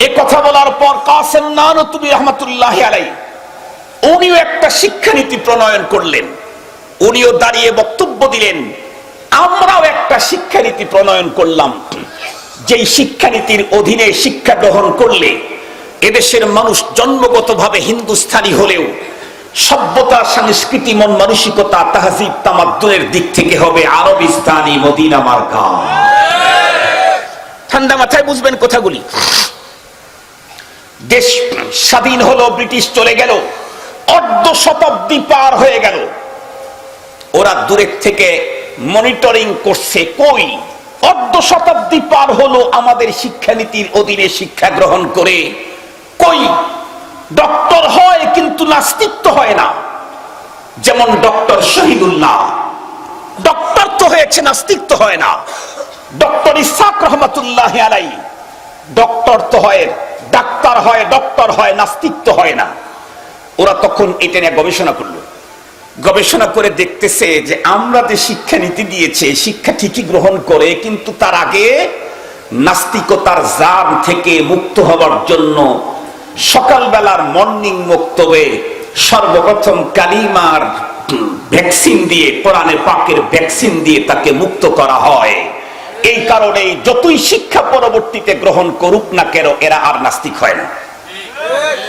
এ কথা বলার পর কাসেম নানতুবি রহমাতুল্লাহি আলাইহি উনিও একটা শিক্ষানীতি প্রণয়ন করলেন। উনিও দাঁড়িয়ে বক্তব্য দিলেন, আমরাও একটা শিক্ষানীতি প্রণয়ন করলাম, যেই শিক্ষানীতির অধীনে শিক্ষা গ্রহণ করলে এদেশের মানুষ জন্মগতভাবে হিন্দুস্তানি হলেও সভ্যতা, সংস্কৃতি, মন মানসিকতা, তাহজিব, তামাদ্দুনের দিক থেকে হবে আরবিস্তানি, মদিনা মার্কা। ঠান্ডা মাথায় বুঝবেন কথাগুলি। দেশ স্বাধীন হলো, ব্রিটিশ চলে গেল, অর্ধ শতাব্দী পার হয়ে গেল। ওরা দূরের থেকে মনিটরিং করছে, কই অর্ধ শতাব্দী পার হলো আমাদের শিক্ষানীতির অধীনে শিক্ষা গ্রহণ করে, কই ডক্টর হয় কিন্তু নাস্তিত্ব হয় না। যেমন ডক্টর শহীদুল্লাহ ডক্টর তো হয়েছে, নাস্তিত্ব হয় না। ডক্টর ইসহাক রহমাতুল্লাহ আলাই ডক্টর তো হয়, ডাক্তার হয়, ডক্টর হয়, নাস্তিত্ব হয় না। ওরা তখন এটা নিয়ে গবেষণা করলো, গবেষণা করে দেখতেছে যে আমরা যে শিক্ষানীতি দিয়েছে শিক্ষা ঠিকই গ্রহণ করে, কিন্তু তার আগে নাস্তিকতার জাম থেকে মুক্ত হওয়ার জন্য সকালবেলার মর্নিং বক্তব্যে সর্বপ্রথম কালিমার ভ্যাকসিন দিয়ে, কোরআনে পাকের ভ্যাকসিন দিয়ে তাকে মুক্ত করা হয়। এই কারণে যতই শিক্ষা পরবর্তীতে গ্রহণ করুক না কেন এরা আর নাস্তিক হয় না।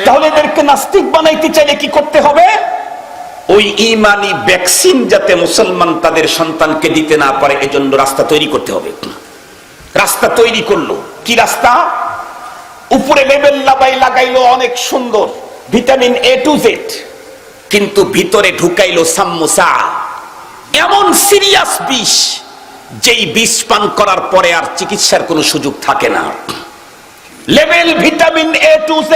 তাহলে এদেরকে নাস্তিক বানাইতে চাইলে কি করতে হবে? ওই ইমানি ভ্যাকসিন যাতে মুসলমান তাদের সন্তানকে দিতে না পারে এজন্য রাস্তা তৈরি করতে হবে। রাস্তা তৈরি করলো, কি রাস্তা? উপরে লেবেল লাগাইলো অনেক সুন্দর, ভিটামিন A to Z, কিন্তু ভিতরে ঢুকাইলো সাম্মুসা, এমন সিরিয়াস বিষ যেই বিষ পান করার পরে আর চিকিৎসার কোনো সুযোগ থাকে না। Label vitamin A to Z,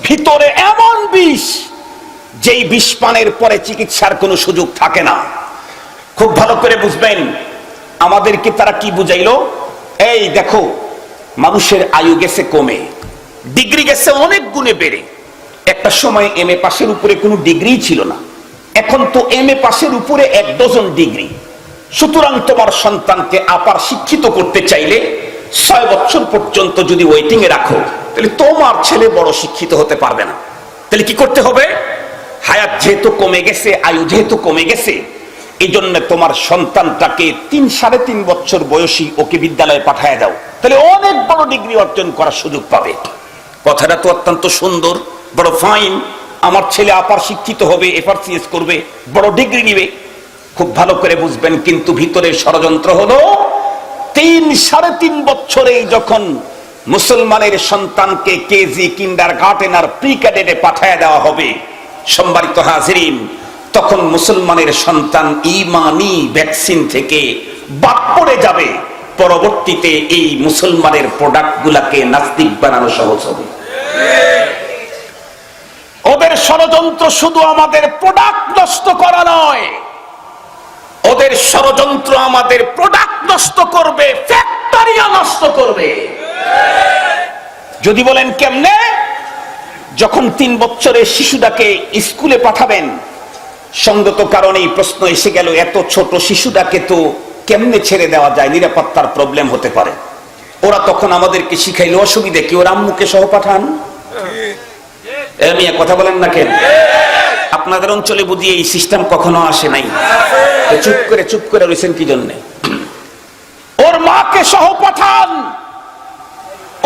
ভিতরে এমন বিষ যেই বিষ পানের পরে চিকিৎসার কোনো সুযোগ থাকে না। খুব ভালো করে বুঝবেন। আমাদেরকে তারা কি বুঝাইলো? এই দেখো, মানুষের আয়ু গেছে কমে, ডিগ্রি গেছে অনেক গুণে বেড়ে। একটা সময় MA পাশের উপরে কোনো ডিগ্রি ছিল না, এখন তো MA পাশের উপরে 1 ডজন ডিগ্রি। সুতরাং তোমার সন্তানকে আপার শিক্ষিত করতে চাইলে 6 বছর পর্যন্ত যদি ওয়েটিং এ রাখো, তাহলে তোমার ছেলে বড় শিক্ষিত হতে পারবে না। তাহলে কি করতে হবে? হায়াত যেহেতু কমে গেছে, আয়ু যেহেতু কমে গেছে, এই জন্য তোমার সন্তানটাকে 3-3.5 বছর বয়সী ওকে বিদ্যালয়ে পাঠায় দাও, তাহলে অনেক বড় ডিগ্রি অর্জন করার সুযোগ পাবে। কথাটা তো অত্যন্ত সুন্দর, বড় ফাইন। আমার ছেলে আপার শিক্ষিত হবে, FRCS করবে, বড় ডিগ্রি নিবে। খুব ভালো করে বুঝবেন, কিন্তু ভিতরের ষড়যন্ত্র হলো 3-3.5 বছরে যখন মুসলমানের সন্তানকে কেজি, কিন্ডারগার্টেন আর প্রি ক্যাডেটে পাঠায় দেওয়া হবে, সম্মানিত হাজিরিন, তখন মুসলমানের সন্তান ইমানি ভ্যাকসিন থেকে বাদ পড়ে যাবে। পরবর্তীতে এই মুসলমানের প্রোডাক্ট গুলাকে নাস্তিক বানানো সহজ হবে। ওদের ষড়যন্ত্র শুধু আমাদের প্রোডাক্ট নষ্ট করা নয়, ওদের ষড়যন্ত্র আমাদের প্রোডাক্ট নষ্ট করবে, ফ্যাক্টরিও নষ্ট করবে। যদি বলেন কেমনে? যখন 3 বছরের শিশুটাকে স্কুলে পাঠাবেন, সঙ্গত কারণেই প্রশ্ন এসে গেল, এত ছোট শিশুটাকে তো কেমনে ছেড়ে দেওয়া যায়, নিরাপত্তার প্রবলেম হতে পারে। ওরা তখন আমাদেরকে শিখাইলো, অসুবিধা কি, ওর আম্মুকে সহ পাঠান। মিয়া কথা বলেন না কেন? আপনাদের অঞ্চলে বুঝি এই সিস্টেম কখনো আসে নাই? চুপ করে রয়েছেন কি জন্যে? ওর মাকে সহ পাঠান।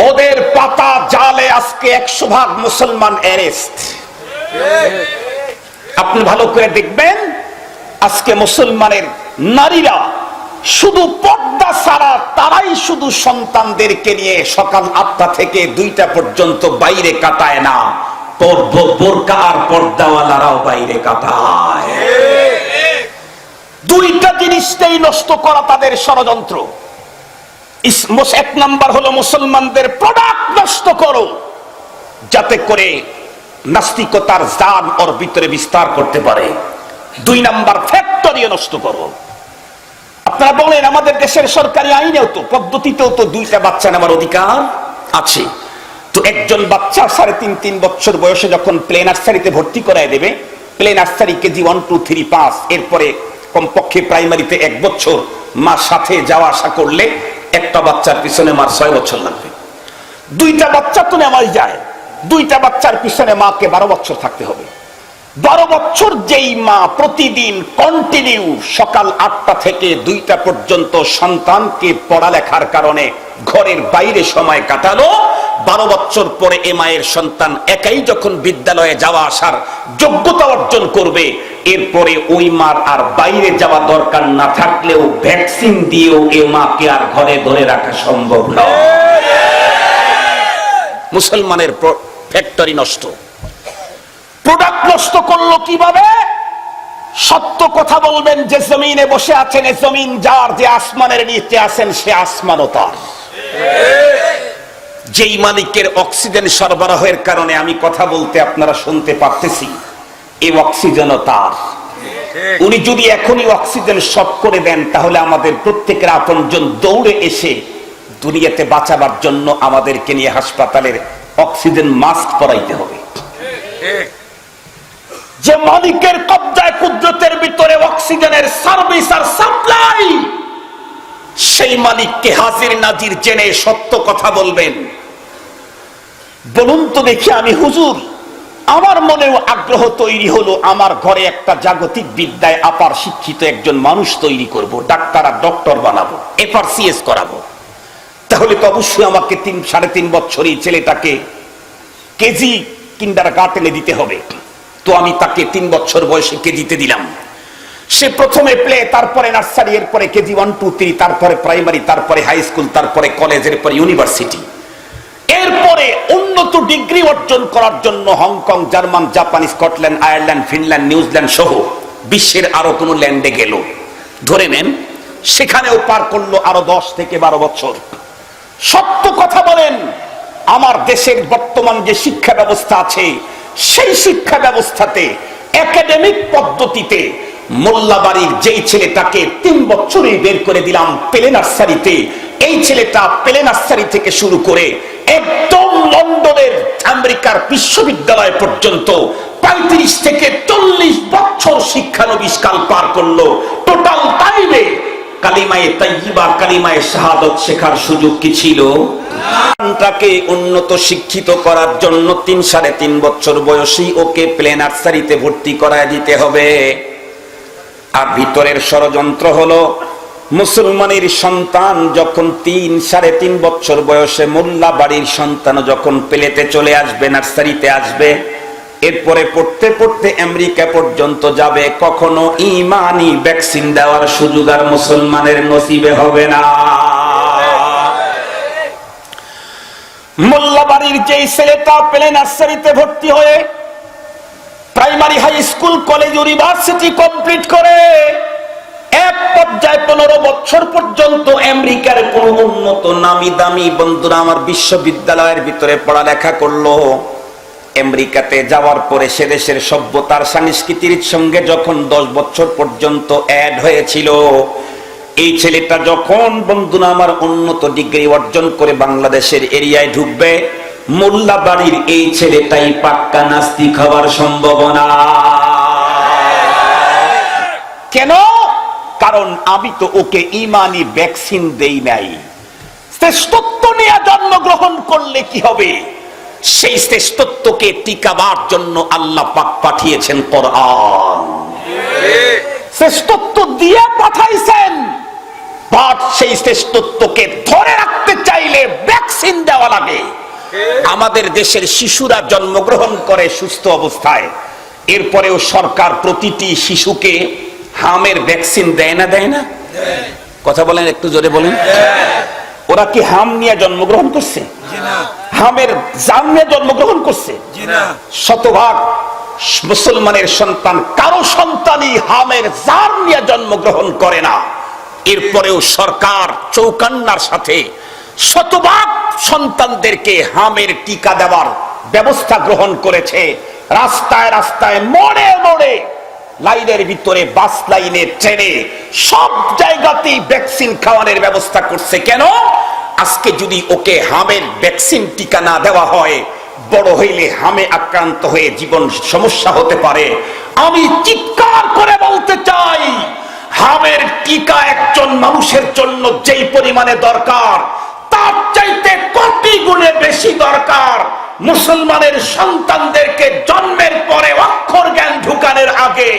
ওদের পাতা জালে আজকে 100% মুসলমান অ্যারেস্ট। আপনি ভালো করে দেখবেন, আজকে মুসলমানের নারীরা শুধু পর্দা ছাড়া, তারাই শুধু সন্তানদেরকে নিয়ে সকাল 8টা থেকে 2টা পর্যন্ত বাইরে কাটায় না, বোরকা আর পর্দাওয়ালারাও বাইরে কাটায়। 2টা জিনিসটাই নষ্ট করা তাদের ষড়যন্ত্র। 1 নাম্বার হলো মুসলমানদের প্রোডাক্ট নষ্ট করো, যাতে করে নাস্তিকতার জাম ওর ভিতরে বিস্তার করতে পারে। 2 নাম্বার ফ্যাক্টরিও নষ্ট করো। আপনারা বলেন, আমাদের দেশের সরকারি আইনেও তো, পদ্ধতিতেও তো 2টা বাচ্চা নেওয়ার অধিকার আছে। তো একজন বাচ্চা 3.5 বছর বয়সে যখন প্লে নার্সারিতে ভর্তি করায় দেবে, প্লে নার্সারি কেজি 1, 2, 3, 5, এরপরে কমপক্ষে প্রাইমারিতে 1 বছর মার সাথে যাওয়া আসা করলে একটা বাচ্চার পিছনে মার 6 বছর লাগবে। 2টা বাচ্চা তো নেওয়াই যায়, 2টা বাচ্চার পিছনে মাকে 12 বছর থাকতে হবে। 12 বছর যেই মা প্রতিদিন কন্টিনিউ সকাল 8টা থেকে 2টা পর্যন্ত সন্তানকে পড়ালেখার কারণে ঘরের বাইরে সময় কাটালো, 12 বছর পরে এ মায়ের সন্তান একাই যখন বিদ্যালয়ে যাওয়া আসার যোগ্যতা অর্জন করবে, এরপরে ওই মার আর বাইরে যাওয়া দরকার না থাকলেও ভ্যাকসিন দিয়েও এ মাকে আর ঘরে ধরে রাখা সম্ভব নয়। মুসলমানের ফ্যাক্টরি নষ্ট, প্রোডাক্ট নষ্ট করলো কিভাবে? সত্য কথা বলবেন, যে জমিনে বসে আছেন এ জমিন যার, যে আসমানের নিচে আছেন সে আসমানও তার। যেই মালিকের অক্সিজেন সরবরাহের কারণে আমি কথা বলতে আপনারা শুনতে পারতেছি, এই অক্সিজেনও তার। উনি যদি এখনই অক্সিজেন শর্ট করে দেন তাহলে আমাদের প্রত্যেকের আপনজন দৌড়ে এসে দুনিয়াতে বাঁচাবার জন্য আমাদেরকে নিয়ে হাসপাতালের অক্সিজেন মাস্ক পরাইতে হবে। যে মালিকের কব্জায় কুদরতের ভিতরে অক্সিজেনের সার্ভিস আর সাপ্লাই, সেই মালিককে হাজির নাজির জেনে সত্য কথা বলবেন। বলুন তো দেখি, আমি হুজুর আমার মনেও আগ্রহ তৈরি হলো, আমার ঘরে একটা জাগতিক বিদ্যায় আপার শিক্ষিত একজন মানুষ তৈরি করব, ডাক্তার আর ডক্টর বানাবো, FRCS করাবো। তাহলে তো অবশ্যই আমাকে 3.5 বছর এই ছেলেটাকে কেজি কিন্ডারগার্টেনে দিতে হবে। তো আমি তাকে 3 বছর বয়সে কেজিতে দিলাম। সে প্রথমে প্লে, তারপরে নার্সারি, এরপরে কেজি 1, 2, 3, তারপরে প্রাইমারি, তারপরে হাই স্কুল, তারপরে কলেজ, এরপরে ইউনিভার্সিটি। এরপরে উন্নত ডিগ্রি অর্জন করার জন্য Hong Kong, German, Japan, Scotland, Ireland, Finland, New Zealand সহ বিশ্বের আরো কোন ল্যান্ডে গেল, ধরে নেন সেখানেও পার করলো আরো 10 থেকে 12 বছর। সত্য কথা বলেন, আমার দেশের বর্তমান যে শিক্ষা ব্যবস্থা আছে, সেই শিক্ষা ব্যবস্থাতে একাডেমিক পদ্ধতিতে মোল্লাবাড়ির যেই ছেলেটাকে 3 বছরেই বের করে দিলাম প্লে নার্সারিতে, এই ছেলেটা প্লে নার্সারি থেকে শুরু করে একদম লন্ডনের আমেরিকার বিশ্ববিদ্যালয় পর্যন্ত 35 থেকে 40 বছর শিক্ষানবিষ্কার পার করলো। টোটাল টাইমে কালিমায়ে তাইয়্যিবা, কালিমায়ে শাহাদাত শেখার সুযোগ কি ছিল? তাকে উন্নত শিক্ষিত করার জন্য 3-3.5 বছর বয়সী ওকে প্লে নার্সারিতে ভর্তি করায় দিতে হবে। আর ভিতরের ষড়যন্ত্র হলো, মুসলমানের সন্তান যখন 3-3.5 বছর বয়সে মোল্লা বাড়ির সন্তান যখন প্লেতে চলে আসবে, নার্সারিতে আসবে, এরপরে পড়তে পড়তে আমেরিকা পর্যন্ত যাবে, কখনো ইমানি ভ্যাকসিন দেওয়ার সুযোগ আর মুসলমানের নসিবে হবে না। মোল্লাবাড়ির যেই ছেলেটা প্লে নার্সারিতে ভর্তি হয়ে primary, high school, college, university complete করে এক পর্যায়ে 15 বছর পর্যন্ত আমেরিকার কোন উন্নত নামি দামি বন্ধুরা আমার বিশ্ববিদ্যালয়ের ভিতরে পড়ালেখা করলো, আমেরিকাতে যাওয়ার পরে সে দেশের সভ্যতার সংস্কৃতির সঙ্গে যখন 10 বছর পর্যন্ত অ্যাড হয়েছিল, এই ছেলেটা যখন বন্ধুরা আমার উন্নত ডিগ্রি অর্জন করে বাংলাদেশের এরিয়ায় ঢুকবে, মোল্লা বাড়ির এই ছেলেটাই পাক্কা নাস্তিক হওয়ার সম্ভাবনা। কেন? কারণ আমি তো ওকে ইমানি ভ্যাকসিন দেই নাই। শ্রেষ্ঠত্ব নিয়ে জন্মগ্রহণ করলে কি হবে? সেই শ্রেষ্ঠত্বকে টিকাবার জন্য আল্লাহ পাক পাঠিয়েছেন কোরআন, শ্রেষ্ঠত্ব দিয়ে পাঠাইছেন। বাট সেই শ্রেষ্ঠত্বকে ধরে রাখতে চাইলে ভ্যাকসিন দেওয়া লাগে। আমাদের দেশের শিশুরা জন্মগ্রহণ করে সুস্থ অবস্থায়, এরপরেও সরকার প্রতিটি শিশুকে হামের ভ্যাকসিন দেয় না? দেয় না? কথা বলেন, একটু জোরে বলেন। ওরা কি হাম নিয়ে জন্মগ্রহণ করছে? হামের জাম নিয়ে জন্মগ্রহণ করছে? শতভাগ মুসলমানের সন্তান কারো সন্তানই হামের জাম নিয়ে জন্মগ্রহণ করে না। এরপরেও সরকার চৌকান্নার সাথে শতভাগ সন্তানদেরকে হামের টিকা দেওয়ার ব্যবস্থা গ্রহণ করেছে। রাস্তায় রাস্তায়, মোড়ে মোড়ে, লাইনের ভিতরে, বাস লাইনে, ট্রেনে, সব জায়গাতেই ভ্যাকসিন খাওয়ানোর ব্যবস্থা করছে। কেন? আজকে যদি ওকে হামের ভ্যাকসিন টিকা না দেওয়া হয়, বড় হইলে হামে আক্রান্ত হয়ে জীবন সমস্যা হতে পারে। আমি চিৎকার করে বলতে চাই, হামের টিকা একজন মানুষের জন্য যেই পরিমাণে দরকার, তার চাইতে কোটি গুণে বেশি দরকার মুসলমানের সন্তানদেরকে জন্মের পরে অক্ষর জ্ঞান ঢুকানোর আগে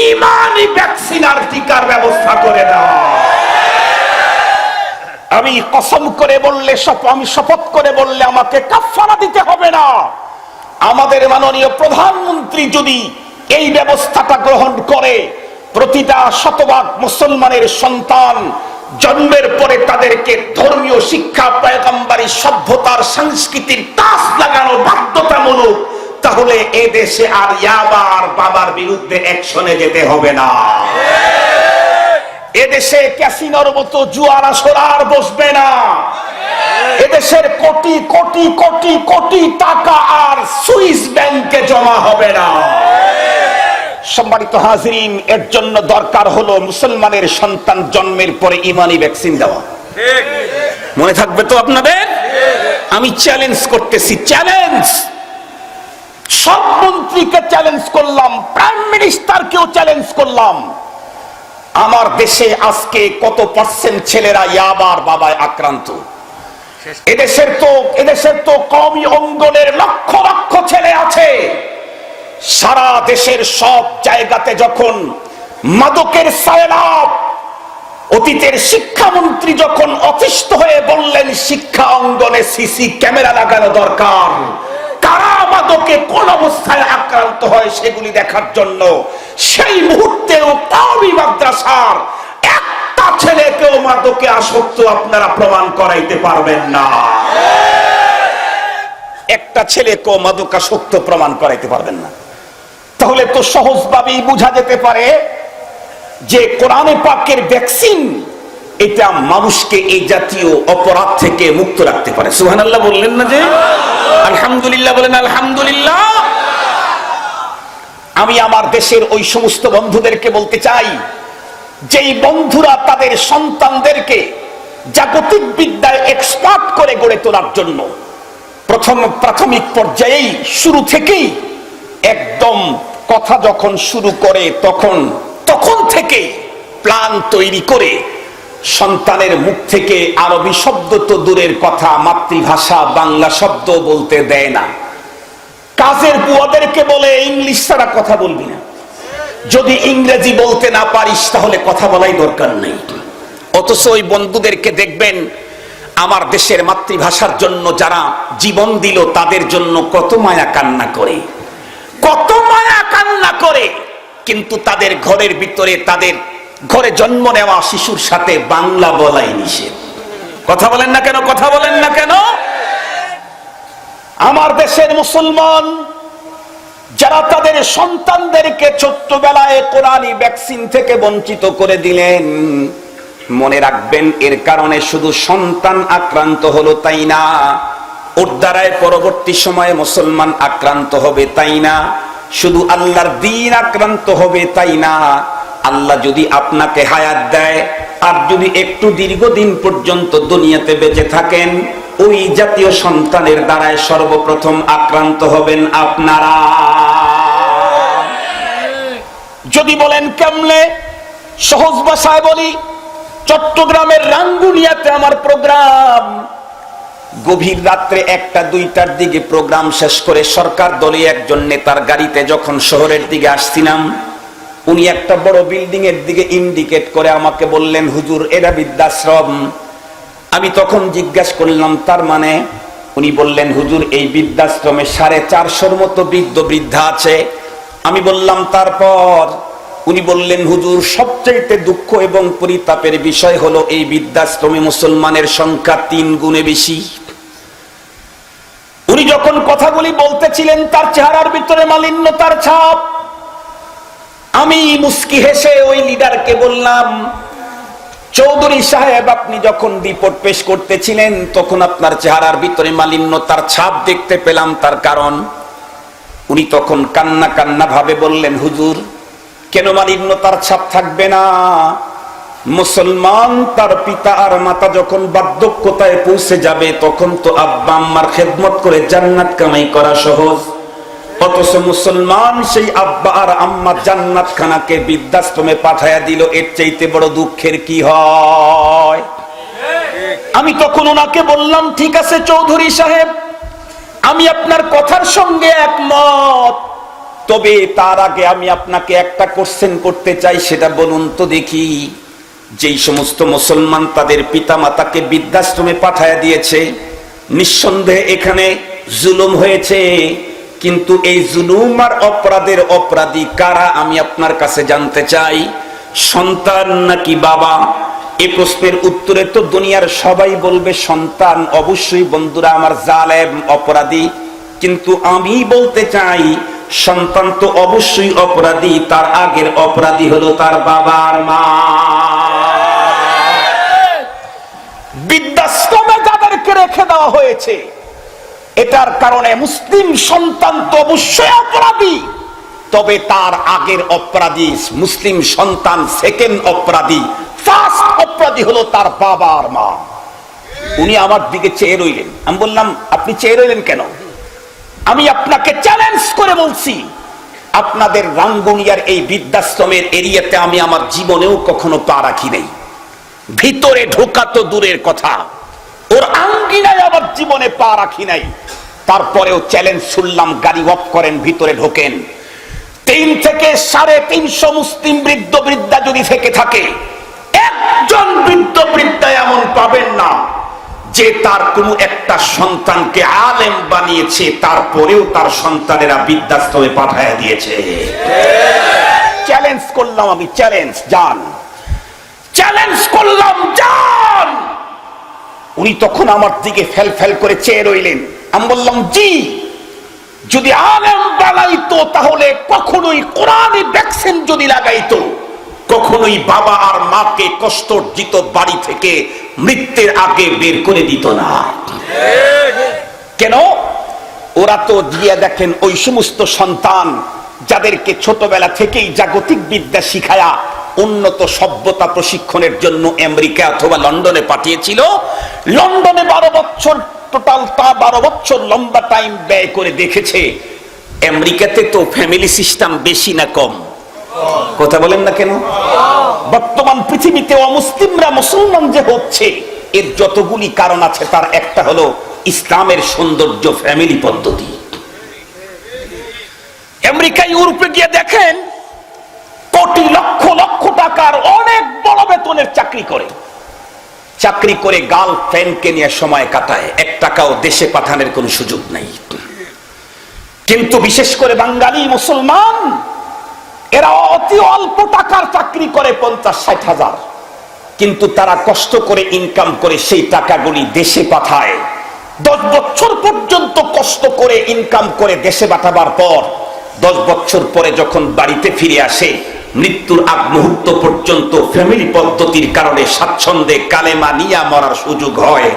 ইমানি ভ্যাকসিন আর টিকার ব্যবস্থা করে দেওয়া। আমি কসম করে বললে, আমি শপথ করে বললে আমাকে কাফারা দিতে হবে না। আমাদের মাননীয় প্রধানমন্ত্রী যদি এই ব্যবস্থাটা গ্রহণ করে, প্রতিটা শতভাগ মুসলমানের সন্তান জন্মের পরে তাদেরকে ধর্মীয় শিক্ষা, পয়গম্বরী সভ্যতার সংস্কৃতির টাচ লাগানো বাধ্যতামূলক, তাহলে এ দেশে আর ইয়াবার বাবার বিরুদ্ধে অ্যাকশনে যেতে হবে না। এদেশে ক্যাসিনোর মতো জুয়ার আসর আর বসবে না। এদেশের কোটি কোটি কোটি কোটি টাকা আর সুইস ব্যাংকে জমা হবে না। সম্মানিত হাজিরিন, এর জন্য দরকার হলো মুসলমানের সন্তান জন্মের পরে ইমানি ভ্যাকসিন দেওয়া। মনে থাকবে তো আপনাদের? আমি চ্যালেঞ্জ করতেছি, চ্যালেঞ্জ। সব মন্ত্রীকে চ্যালেঞ্জ করলাম, প্রাইম মিনিস্টারকেও চ্যালেঞ্জ করলাম। আমার দেশে আজকে কত পার্সেন্ট ছেলেরা ইয়াবার বাবায় আক্রান্ত? এদেশের তো কওমি অঙ্গনের লক্ষ লক্ষ ছেলে আছে। সারা দেশের সব জায়গাতে যখন মাদকের সায়লাব, অতীতের শিক্ষামন্ত্রী যখন অতিষ্ঠ হয়ে বললেন শিক্ষা অঙ্গনে সিসি ক্যামেরা লাগানো দরকার, কারা মাদকে কোন অবস্থায় আক্রান্ত হয় সেগুলি দেখার জন্য, সেই মুহূর্তেও কওমি মাদ্রাসার একটা ছেলেকেও মাদকে আসক্ত আপনারা প্রমাণ করাইতে পারবেন না। একটা ছেলেকেও মাদকাসক্ত প্রমাণ করাইতে পারবেন না। তাহলে তো সহজভাবেই বোঝা যেতে পারে যে কোরআনে পাকের ভ্যাকসিন এটা মানুষকে এই জাতীয় অপরাধ থেকে মুক্ত রাখতে পারে। সুবহানাল্লাহ বললেন না? যে আলহামদুলিল্লাহ বলেন, আলহামদুলিল্লাহ। আমি আমার দেশের ওই সমস্ত বন্ধুদেরকে বলতে চাই, যেই বন্ধুরা তাদের সন্তানদেরকে জাগতিক বিদ্যায় এক্সপার্ট করে গড়ে তোলার জন্য প্রাথমিক পর্যায়েই শুরু থেকেই একদম কথা যখন শুরু করে তখন থেকেই প্ল্যান তৈরি করে সন্তানের মুখ থেকে আরবি শব্দ তো দূরের কথা, মাতৃভাষা বাংলা শব্দ বলতে দেয় না। কাজের বুয়াদেরকে বলে ইংলিশ ছাড়া কথা বলবি না, যদি ইংরেজি বলতে না পারিস তাহলে কথা বলাই দরকার নেই। অথচ ওই বন্ধুদেরকে দেখবেন আমার দেশের মাতৃভাষার জন্য যারা জীবন দিল তাদের জন্য কত মায়া কান্না করে, কত মায়া কান্না করে, কিন্তু তাদের ঘরের ভিতরে তাদের ঘরে জন্ম নেওয়া শিশুর সাথে বাংলা বলাই নিষেধ। কথা বলেন না কেন? কথা বলেন না কেন? আমার দেশের মুসলমান যারা তাদের সন্তানদেরকে ছোট্টবেলায় কোরআনী ভ্যাকসিন থেকে বঞ্চিত করে দিলেন, মনে রাখবেন এর কারণে শুধু সন্তান আক্রান্ত হলো তাই না, ওর দ্বারায় পরবর্তী সময়ে মুসলমান আক্রান্ত হবে তাই না, শুধু আল্লাহর দ্বীন আক্রান্ত হবে তাই না, আল্লাহ যদি আপনাকে হায়াত দেয় আর যদি একটু দীর্ঘদিন পর্যন্ত দুনিয়াতে বেঁচে থাকেন, ওই জাতীয় সন্তানের দ্বারায় সর্বপ্রথম আক্রান্ত হবেন আপনারা। যদি বলেন কেমনে, সহজ ভাষায় বলি, চট্টগ্রামের রাঙ্গুনিয়াতে আমার প্রোগ্রাম, গভীর রাত্রে 1টা-2টার দিকে প্রোগ্রাম শেষ করে সরকার দলীয় একজন নেতার গাড়িতে যখন শহরের দিকে আসছিলাম, উনি একটা বড় বিল্ডিং এর দিকে ইন্ডিকেট করে আমাকে বললেন, হুজুর এরা বৃদ্ধাশ্রম। আমি তখন জিজ্ঞাসা করলাম তার মানে? উনি বললেন, হুজুর এই বৃদ্ধাশ্রমে 450-র মতো বৃদ্ধ বৃদ্ধা আছে। আমি বললাম তারপর? উনি বললেন, হুজুর সবচেয়ে দুঃখ এবং পরিতাপের বিষয় হলো এই বৃদ্ধাশ্রমে মুসলমানের সংখ্যা 3 গুণে বেশি। উনি যখন কথাগুলি বলতেছিলেন তার চেহারার ভিতরে মালিন্যতার ছাপ। আমি মুস্কি হেসে ওই লিডারকে বললাম, চৌধুরী সাহেব আপনি যখন রিপোর্ট পেশ করতেছিলেন তখন আপনার চেহারার ভিতরে মালিন্যতার ছাপ দেখতে পেলাম, তার কারণ? উনি তখন কান্না কান্না ভাবে বললেন, হুজুর কেন মালিন্যতার ছাপ থাকবে না? মুসলমান তার পিতা আর মাতা যখন বার্ধক্যতায় পৌঁছে যাবে তখন তো আব্বা আম্মার খেদমত করে জান্নাত কামাই করা সহজ, অথচ মুসলমান সেই আব্বা আর আম্মা জান্নাত খানাকে বৃদ্ধাশ্রমে পাঠায়া দিল, এর চাইতে বড় দুঃখের কি হয়? আমি তখন ওনাকে বললাম, ঠিক আছে চৌধুরী সাহেব, আমি আপনার কথার সঙ্গে একমত, তবে তার আগে আমি আপনাকে একটা কোশ্চেন করতে চাই। সেটা বলুন তো দেখি, যেই সমস্ত মুসলমান তাদের পিতামাতাকে বৃদ্ধাশ্রমে পাঠায় দিয়েছে, নিঃসন্দেহে এখানে জুলুম হয়েছে, কিন্তু এই জুলুম আর অপরাধের অপরাধী কারা আমি আপনার কাছে জানতে চাই, সন্তান নাকি বাবা? এই প্রশ্নের উত্তরে তো দুনিয়ার সবাই বলবে সন্তান। অবশ্যই বন্ধুরা আমার, জালেম অপরাধী, কিন্তু আমি বলতে চাই সন্তান তো অবশ্যই অপরাধী, তার আগের অপরাধী হলো তার বাবার মা। বৃদ্ধাশ্রমে যাদেরকে রেখে দেওয়া হয়েছে, এটার কারণে মুসলিম সন্তান তো অবশ্যই অপরাধী, তবে তার আগের অপরাধী মুসলিম সন্তান, সেকেন্ড অপরাধী, ফার্স্ট অপরাধী হলো তার বাবার মা। উনি আমার দিকে চেয়ে রইলেন। আমি বললাম, আপনি চেয়ে রইলেন কেন? আমি আপনাকে চ্যালেঞ্জ করে বলছি, আপনাদের রাঙ্গুনিয়ার এই বৃদ্ধাশ্রমের এরিয়াতে আমি আমার জীবনেও কখনো পা রাখি নাই। ভিতরে ঢোকা তো দূরের কথা, ওর আঙ্গিনায় আমার জীবনে পা রাখি নাই। তারপরেও চ্যালেঞ্জ শুনলাম, গাড়ি অফ করেন, ভিতরে ঢোকেন। 3 থেকে 350 মুসলিম বৃদ্ধ বৃদ্ধা যদি থেকে থাকে, একজন বৃদ্ধ বৃদ্ধা এমন পাবেন না যে তার কোনো একটা সন্তানকে আলেম বানিয়েছে, তারপরেও তার সন্তানেরা বৃদ্ধাশ্রমে পাঠায় দিয়েছে। চ্যালেঞ্জ করলাম আমি, চ্যালেঞ্জ, যান, চ্যালেঞ্জ করলাম, যান। উনি তখন আমার দিকে ফেল ফেল করে চেয়ে রইলেন। আমি বললাম, জি, যদি আলেম বানাইতো তাহলে কখনোই কোরআনি ভ্যাকসিন যদি লাগাইতো, কখনোই বাবা আর মাকে কষ্টর্জিত বাড়ি থেকে মৃত্যুর আগে বের করে দিত না। কেন? ওরা তো দিয়ে দেখেন ওই সমস্ত সন্তান যাদেরকে ছোটবেলা থেকেই জাগতিক বিদ্যা শিখায়া উন্নত সভ্যতা প্রশিক্ষণের জন্য আমেরিকা অথবা লন্ডনে পাঠিয়েছিল। লন্ডনে 12 বছর টোটাল, তা 12 বছর লম্বা টাইম ব্যয় করে দেখেছে আমেরিকাতে তো ফ্যামিলি সিস্টেম বেশি না কম? কথা বলেন না কেন? বর্তমান পৃথিবীতে অমুসলিমরা মুসলমান যে হচ্ছে, এর যতগুলি কারণ আছে, তার একটা হলো ইসলামের সৌন্দর্য, ফ্যামিলি পদ্ধতি। আমেরিকা, ইউরোপে গিয়ে দেখেন, কোটি লক্ষ লক্ষ টাকার অনেক বড় বেতনের চাকরি করে, চাকরি করে গার্লফ্রেন্ডকে নিয়ে সময় কাটায়, 1 টাকাও দেশে পাঠানোর কোনো সুযোগ নাই। কিন্তু বিশেষ করে বাঙালি মুসলমান, এরা অতি অল্প টাকার চাকরি করে, 50-60 হাজার, কিন্তু তারা কষ্ট করে ইনকাম করে সেই টাকাগুলি দেশে পাঠায়। 10 বছর পর্যন্ত কষ্ট করে ইনকাম করে দেশে পাঠাবার পর 10 বছর পরে যখন বাড়িতে ফিরে আসে, মৃত্যুর আগ মুহূর্ত পর্যন্ত ফ্যামিলি পদ্ধতির কারণে স্বাচ্ছন্দ্যে কালেমা নিয়ে মরার সুযোগ হয়।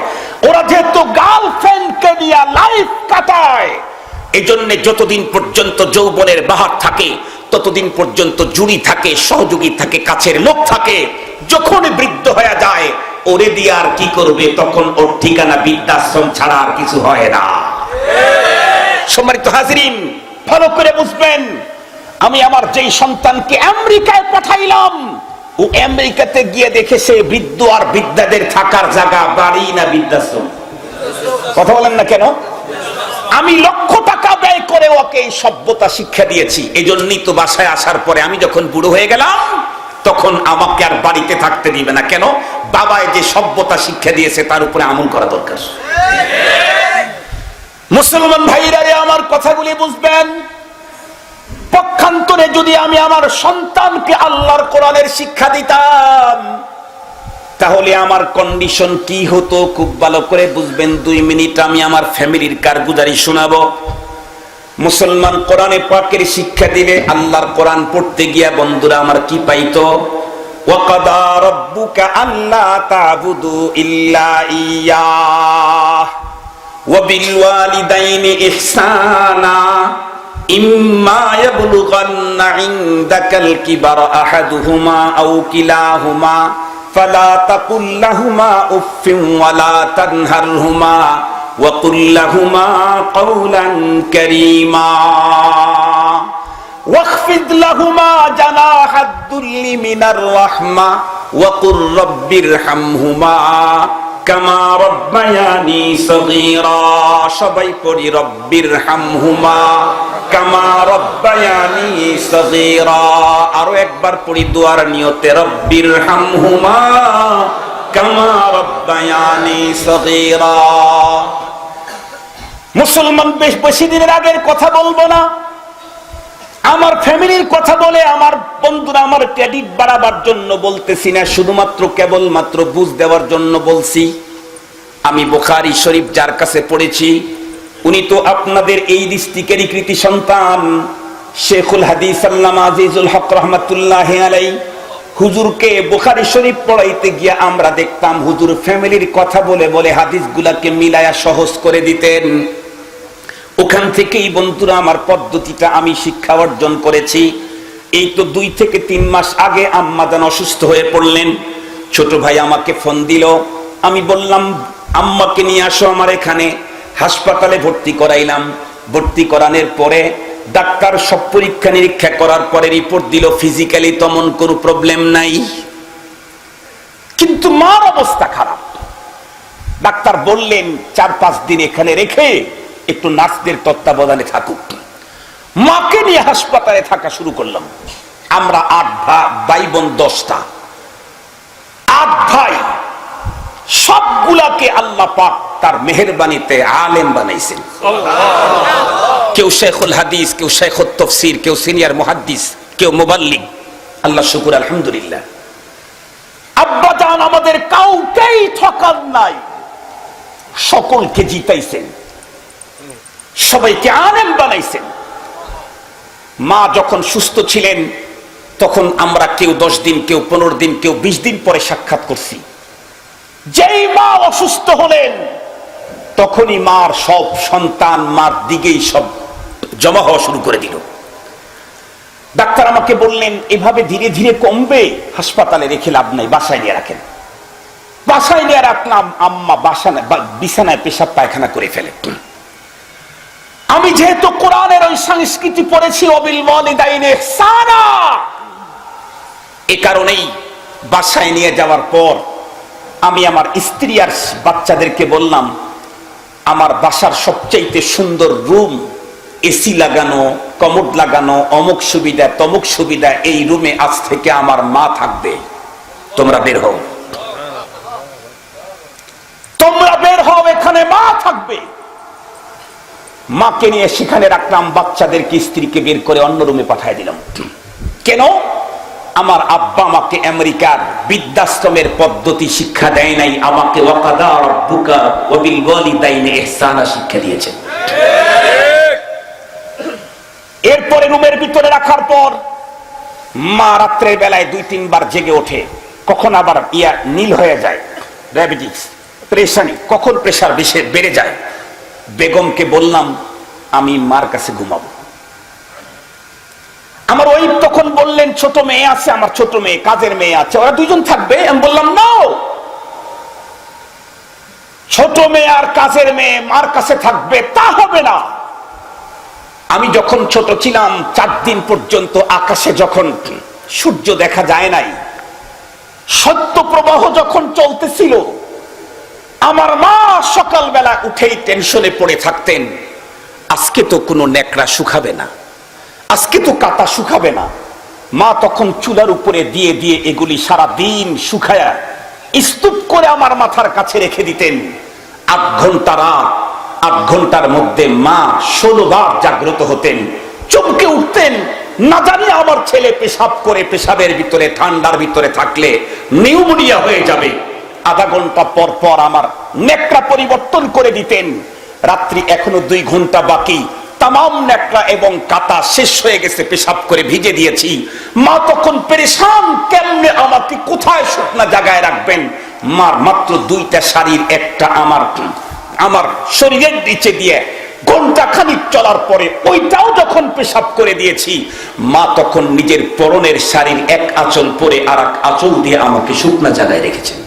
ওরা যেহেতু গার্লফ্রেন্ডকে নিয়ে লাইফ কাটায়, এজন্য যতদিন পর্যন্ত যৌবনের বাহার থাকে, ততদিন পর্যন্ত জুড়ি থাকে, সহযোগী থাকে, কাছের লোক থাকে। যখন বৃদ্ধ হয়ে যায়, ওরে দিয়ে আর কি করবে? তখন ওর ঠিকানা বৃদ্ধাশ্রম ছাড়া আর কিছু হয় না। সম্মানিত হাজিরিন, ভালো করে বুঝবেন, আমি আমার যেই সন্তানকে আমেরিকায় পাঠাইলাম, ও আমেরিকাতে গিয়ে দেখেছে বৃদ্ধ আর বৃদ্ধাদের থাকার জায়গা বাড়ি না বৃদ্ধাশ্রম? কথা বলেন না কেন? আমি লক্ষ টাকা ব্যয় করে ওকে এই সভ্যতা শিক্ষা দিয়েছি। এই জন্যই তো বাসায় আসার পরে আমি যখন বুড়ো হয়ে গেলাম, তখন আমাকে আর বাড়িতে থাকতে দিবে না। কেন? বাবায় যে সভ্যতা শিক্ষা দিয়েছে তার উপরে আমল করা দরকার। মুসলমান ভাইরা, আমার কথাগুলি বুঝবেন। পক্ষান্তরে যদি আমি আমার সন্তানকে আল্লাহর কোরআনের শিক্ষা দিতাম, তাহলে আমার কন্ডিশন কি হতো খুব ভালো করে বুঝবেন। 2 মিনিট আমি আমার ফ্যামিলির কারগুজারি শোনাবো। মুসলমান কোরআনে পাকের শিক্ষা দিলে, আল্লাহর কোরআন পড়তে গিয়া বন্ধুরা আমার কি পাইতো? ওয়াকাদা রাব্বুকা আল্লা তা'বুদু ইল্লা ইয়্যাহ ওয়া বিল ওয়ালিদাইনি ইহসানা ইম্মা ইয়াবলুগান্না ইনদাকাল কিবারা আহাদুহুমা আও কিলাহুমা ফালা তাকুল লাহুমা উফফিন ওয়ালা তানহারহুমা وَقُلْ لَهُمَا قَوْلًا كَرِيمًا وَاخْفِضْ لَهُمَا جَنَاحَ الذُّلِّ مِنَ الرَّحْمَةِ وَقُلْ رَبِّ ارْحَمْهُمَا কামা রাব্বায়ানি সগীরা। সবাই পড়ি রব্বিরহামহুমা কামা রাব্বায়ানি সগীরা। আরো একবার পড়ি দুয়ার নিয়তে, রব্বিরহামহুমা কামা রাব্বায়ানি সগীরা। মুসলমান বেশি দিনের আগের কথা বলবো না, আমার ফ্যামিলির কথা বলে আমার বন্ধুরা আমার ক্রেডিট বাড়াবার জন্য বলতেছি না, শুধুমাত্র কেবলমাত্র বুঝ দেওয়ার জন্য বলছি। আমি বুখারী শরীফ যার কাছে পড়েছি উনি তো আপনাদের এই ডিস্ট্রিক্টেরই কৃতি সন্তান, শেখুল হাদিস আল্লামা আজিজুল হক রহমাতুল্লাহি আলাইহি। হুজুরকে বুখারী শরীফ পড়াইতে গিয়ে আমরা দেখতাম হুজুর ফ্যামিলির কথা বলে বলে হাদিসগুলাকে মিলায়া সহজ করে দিতেন। ওখান থেকেই বন্ধুরা আমার পদ্ধতিটা আমি শিক্ষা অর্জন করেছি। এই তো 2 থেকে 3 মাস আগে আম্মাজান অসুস্থ হয়ে পড়লেন। ছোট ভাই আমাকে ফোন দিল, আমি বললাম আম্মাকে নিয়ে আসো আমার এখানে। হাসপাতালে ভর্তি করাইলাম। ভর্তি করানোর পরে ডাক্তার সব পরীক্ষা নিরীক্ষা করার পরে রিপোর্ট দিল ফিজিক্যালি তেমন কোনো প্রবলেম নাই, কিন্তু মার অবস্থা খারাপ। ডাক্তার বললেন 4-5 দিন এখানে রেখে একটু নার্সদের তত্ত্বাবধানে থাকুক। মাকে নিয়ে হাসপাতালে থাকা শুরু করলাম। আমরা 8 ভাই বোন 10টা, 8 ভাই। সবগুলাকে আল্লাহ পাক তার মেহেরবানিতে আলেম বানাইছেন। কেউ শেখুল হাদিস, কেউ শেখুত তাফসীর, কেউ সিনিয়র মুহাদ্দিস, কেউ মুবাল্লিগ। আল্লাহ শুকুর, আলহামদুলিল্লাহ। আব্বা জান আমাদের কাউকেই ঠকান নাই, সকলকে জিতাইছেন, সবাইকে আলেম বানাইছেন। মা যখন সুস্থ ছিলেন তখন আমরা কেউ 10 দিন, কেউ 15 দিন, কেউ 20 দিন পরে সাক্ষাৎ করছি। যেই মা অসুস্থ হলেন তখনই মার সব সন্তান মার দিকেই সব জমা হওয়া শুরু করে দিল। ডাক্তার আমাকে বললেন এভাবে ধীরে ধীরে কমবে, হাসপাতালে রেখে লাভ নাই, বাসায় নিয়ে রাখেন। বাসায় নিয়ে রাখলাম। আম্মা বিছানায় পেশাব পায়খানা করে ফেলে। আমি যেহেতু কোরআনের ওই সংস্কৃতি পড়েছি, ওয়াবিল ওয়ালিদাইনি ইহসানা, এ কারণেই বাসায় নিয়ে যাওয়ার পর আমি আমার স্ত্রী আর বাচ্চাদেরকে বললাম আমার বাসার সবচাইতে সুন্দর রুম, এসি লাগানো, কমোড লাগানো, অমুক সুবিধা তমুক সুবিধা, এই রুমে আজ থেকে আমার মা থাকবে, তোমরা বের হও, তোমরা বের হও, এখানে মা থাকবে। মাকে নিয়ে সেখানে রাখলাম, বাচ্চাদেরকে স্ত্রীকে বের করে অন্য রুমে পাঠিয়ে দিলাম। কেন? আমার আব্বা আমাকে আমেরিকার বৃদ্ধাশ্রমের পদ্ধতি শিক্ষা দেয় নাই, আমাকে ওয়াকাদা রাব্বুকা ওয়াবিল ওয়ালিদাইনি ইহসানা শিক্ষা দিয়েছেন। এরপরে রুমের ভিতরে রাখার পর মা রাত্রের বেলায় 2-3 বার জেগে ওঠে, কখন আবার নীল হয়ে যায়, ডায়াবেটিস, প্রেশানি, কখন প্রেশার বেড়ে যায়। বেগমকে বললাম আমি মার কাছে ঘুমাবো। আমার ওই তখন বললেন ছোট মেয়ে আছে, আমার ছোট মেয়ে, কাজের মেয়ে আছে, ওরা 2জন থাকবে। আমি বললাম না, ছোট মেয়ে আর কাজের মেয়ে মার কাছে থাকবে, তা হবে না। আমি যখন ছোট ছিলাম 4 দিন পর্যন্ত আকাশে যখন সূর্য দেখা যায় নাই, সত্য প্রবাহ যখন চলতেছিল, আমার মা সকালবেলা উঠেই টেনশনে পড়ে থাকতেন, আজকে তো কোনো নেকড়া শুকাবে না, আজকে তো কাটা শুকাবে না। মা তখন চুলার উপরে দিয়ে দিয়ে এগুলি সারা দিন শুকায়া স্তূপ করে আমার মাথার কাছে রেখে দিতেন। 8 ঘন্টা রাত, 8 ঘন্টার মধ্যে মা 16 বার জাগ্রত হতেন, চমকে উঠতেন, না জানি আমার ছেলে পেশাব করে পেশাবের ভিতরে ঠান্ডার ভিতরে থাকলে নিউমোনিয়া হয়ে যাবে। আধা ঘন্টা পর পর আমার নেকড়া পরিবর্তন করে দিতেন। রাত্রি এখনো 2 ঘন্টা বাকি, তামাম নেকড়া এবং কাটা শেষ হয়ে গেছে, পেশাব করে ভিজে দিয়েছি। মা তখন পেরেশান, কেমনে আমাকে কোথায় শুকনা জায়গায় রাখবেন। মার মাত্র 2টা শাড়ির একটা আমার শরীরের নিচে দিয়ে ঘন্টা খানিক চলার পরে ওইটাও যখন পেশাব করে দিয়েছি, মা তখন নিজের পরনের শাড়ির এক আঁচল পরে আর এক আঁচল দিয়ে আমাকে শুকনা জায়গায় রেখেছেন।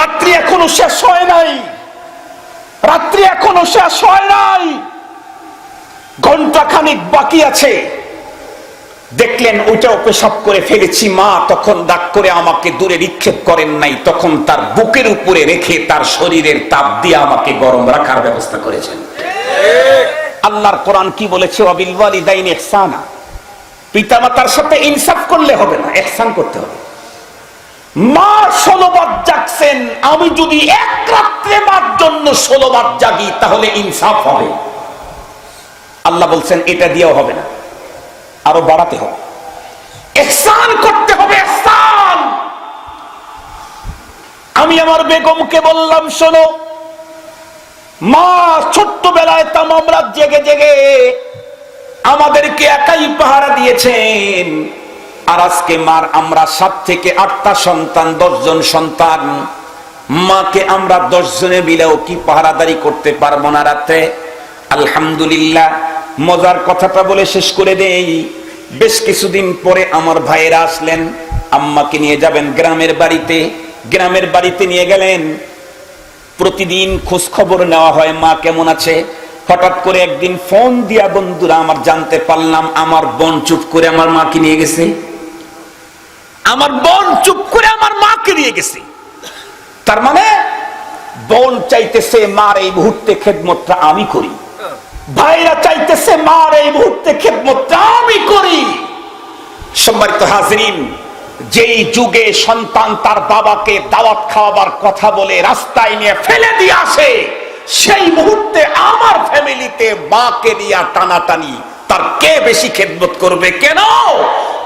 রাত্রি এখনো শেষ হয় নাই, রাত্রি এখনো শেষ হয় নাই, ঘন্টা খানিক বাকি আছে। দেখলেন ওইটাও পেশাব করে ফেলেছি, মা তখন দাগ করে আমাকে দূরে নিক্ষেপ করেন নাই, তখন তার বুকের উপরে রেখে তার শরীরের তাপ দিয়ে আমাকে গরম রাখার ব্যবস্থা করেছেন। আল্লাহর কোরআন কি বলেছে? ওয়াবিল ওয়ালিদাইনি ইহসানা, পিতামাতার সাথে ইনসাফ করলে হবে না, ইহসান করতে হবে। মা 16 বার জাগছেন, আমি যদি এক রাত্রে মার জন্য 16 বার জাগি তাহলে ইনসাফ হবে। আল্লাহ বলছেন এটা দিয়েও হবে না, আরো বাড়াতে হবে, ইহসান করতে হবে, ইহসান। আমি আমার বেগমকে বললাম, শোনো মা ছোট্টবেলায় তামাম রাত জেগে জেগে আমাদেরকে একাই পাহারা দিয়েছেন, আর আজকে মার আমরা 7 থেকে 8টা সন্তান, 10 জন সন্তান, মাকে আমরা 10 জনে মিলেও কি পাহারাদারি করতে পারবো না রাতে? আলহামদুলিল্লাহ। মজার কথাটা বলে শেষ করে দেই। বেশ কিছুদিন পরে আমার ভাইয়েরা আসলেন, আম্মাকে নিয়ে যাবেন গ্রামের বাড়িতে। গ্রামের বাড়িতে নিয়ে গেলেন, প্রতিদিন খোঁজ খবর নেওয়া হয় মা কেমন আছে। হঠাৎ করে একদিন ফোন দিয়া বন্ধুরা আমার জানতে পারলাম আমার বোন চুপ করে আমার মাকে নিয়ে গেছে। আমার বোন চুপ করে আমার মাকে নিয়ে গেছে। তার মানে বোন চাইতেছে মার এই মুহূর্তে খেদমতটা আমি করি, ভাইরা চাইতেছে মার এই মুহূর্তে খেদমতটা আমি করি। সম্মানিত হাজরিন, যেই যুগে সন্তান তার বাবাকে দাওয়াত খাওয়াবার কথা বলে রাস্তায় নিয়ে ফেলে দিয়ে আসে, সেই মুহূর্তে আমার ফ্যামিলিতে মাকে নিয়ে টানাটানি, তার কে বেশি খেদমত করবে? কেন?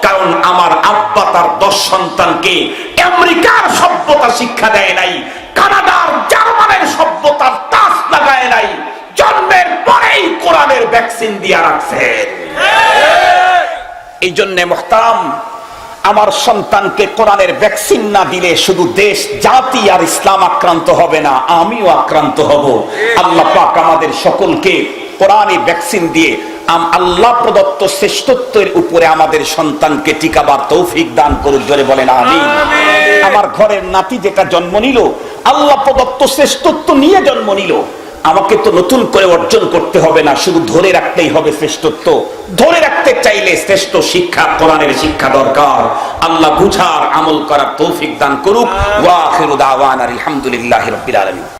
কারণ আমার আব্বা তার 10 সন্তানকে আমেরিকার সভ্যতা শিক্ষা দেয় নাই, কানাডার জার্মানের সভ্যতার টাচ লাগায় নাই, জন্মের পরেই কোরআনের ভ্যাকসিন দিয়ে রাখছে। এই জন্য মুহতারাম, আমার সন্তানকে কোরআনের ভ্যাকসিন না দিলে শুধু দেশ জাতি আর ইসলাম আক্রান্ত হবে না, আমিও আক্রান্ত হব। আল্লাহ পাক আমাদের সকলকে কোরআনের ভ্যাকসিন দিয়ে আল্লাহ প্রদত্ত শ্রেষ্ঠত্বের উপরে আমাদের সন্তানকে টিকাবার তৌফিক দান করুন। জোরে বলেন আমিন। আমার ঘরের নাতি যেটা জন্ম নিল, আল্লাহ প্রদত্ত শ্রেষ্ঠত্ব নিয়ে জন্ম নিল, আমাকে তো নতুন করে অর্জন করতে হবে না, শুধু ধরে রাখতেই হবে শ্রেষ্ঠত্ব। ধরে রাখতে চাইলে শ্রেষ্ঠ শিক্ষা, কোরআনের শিক্ষা দরকার। আল্লাহ বুঝার আমল করার তৌফিক দান করুক। ওয়া আখিরু দাওয়ানা আলহামদুলিল্লাহি রাব্বিল আলামিন।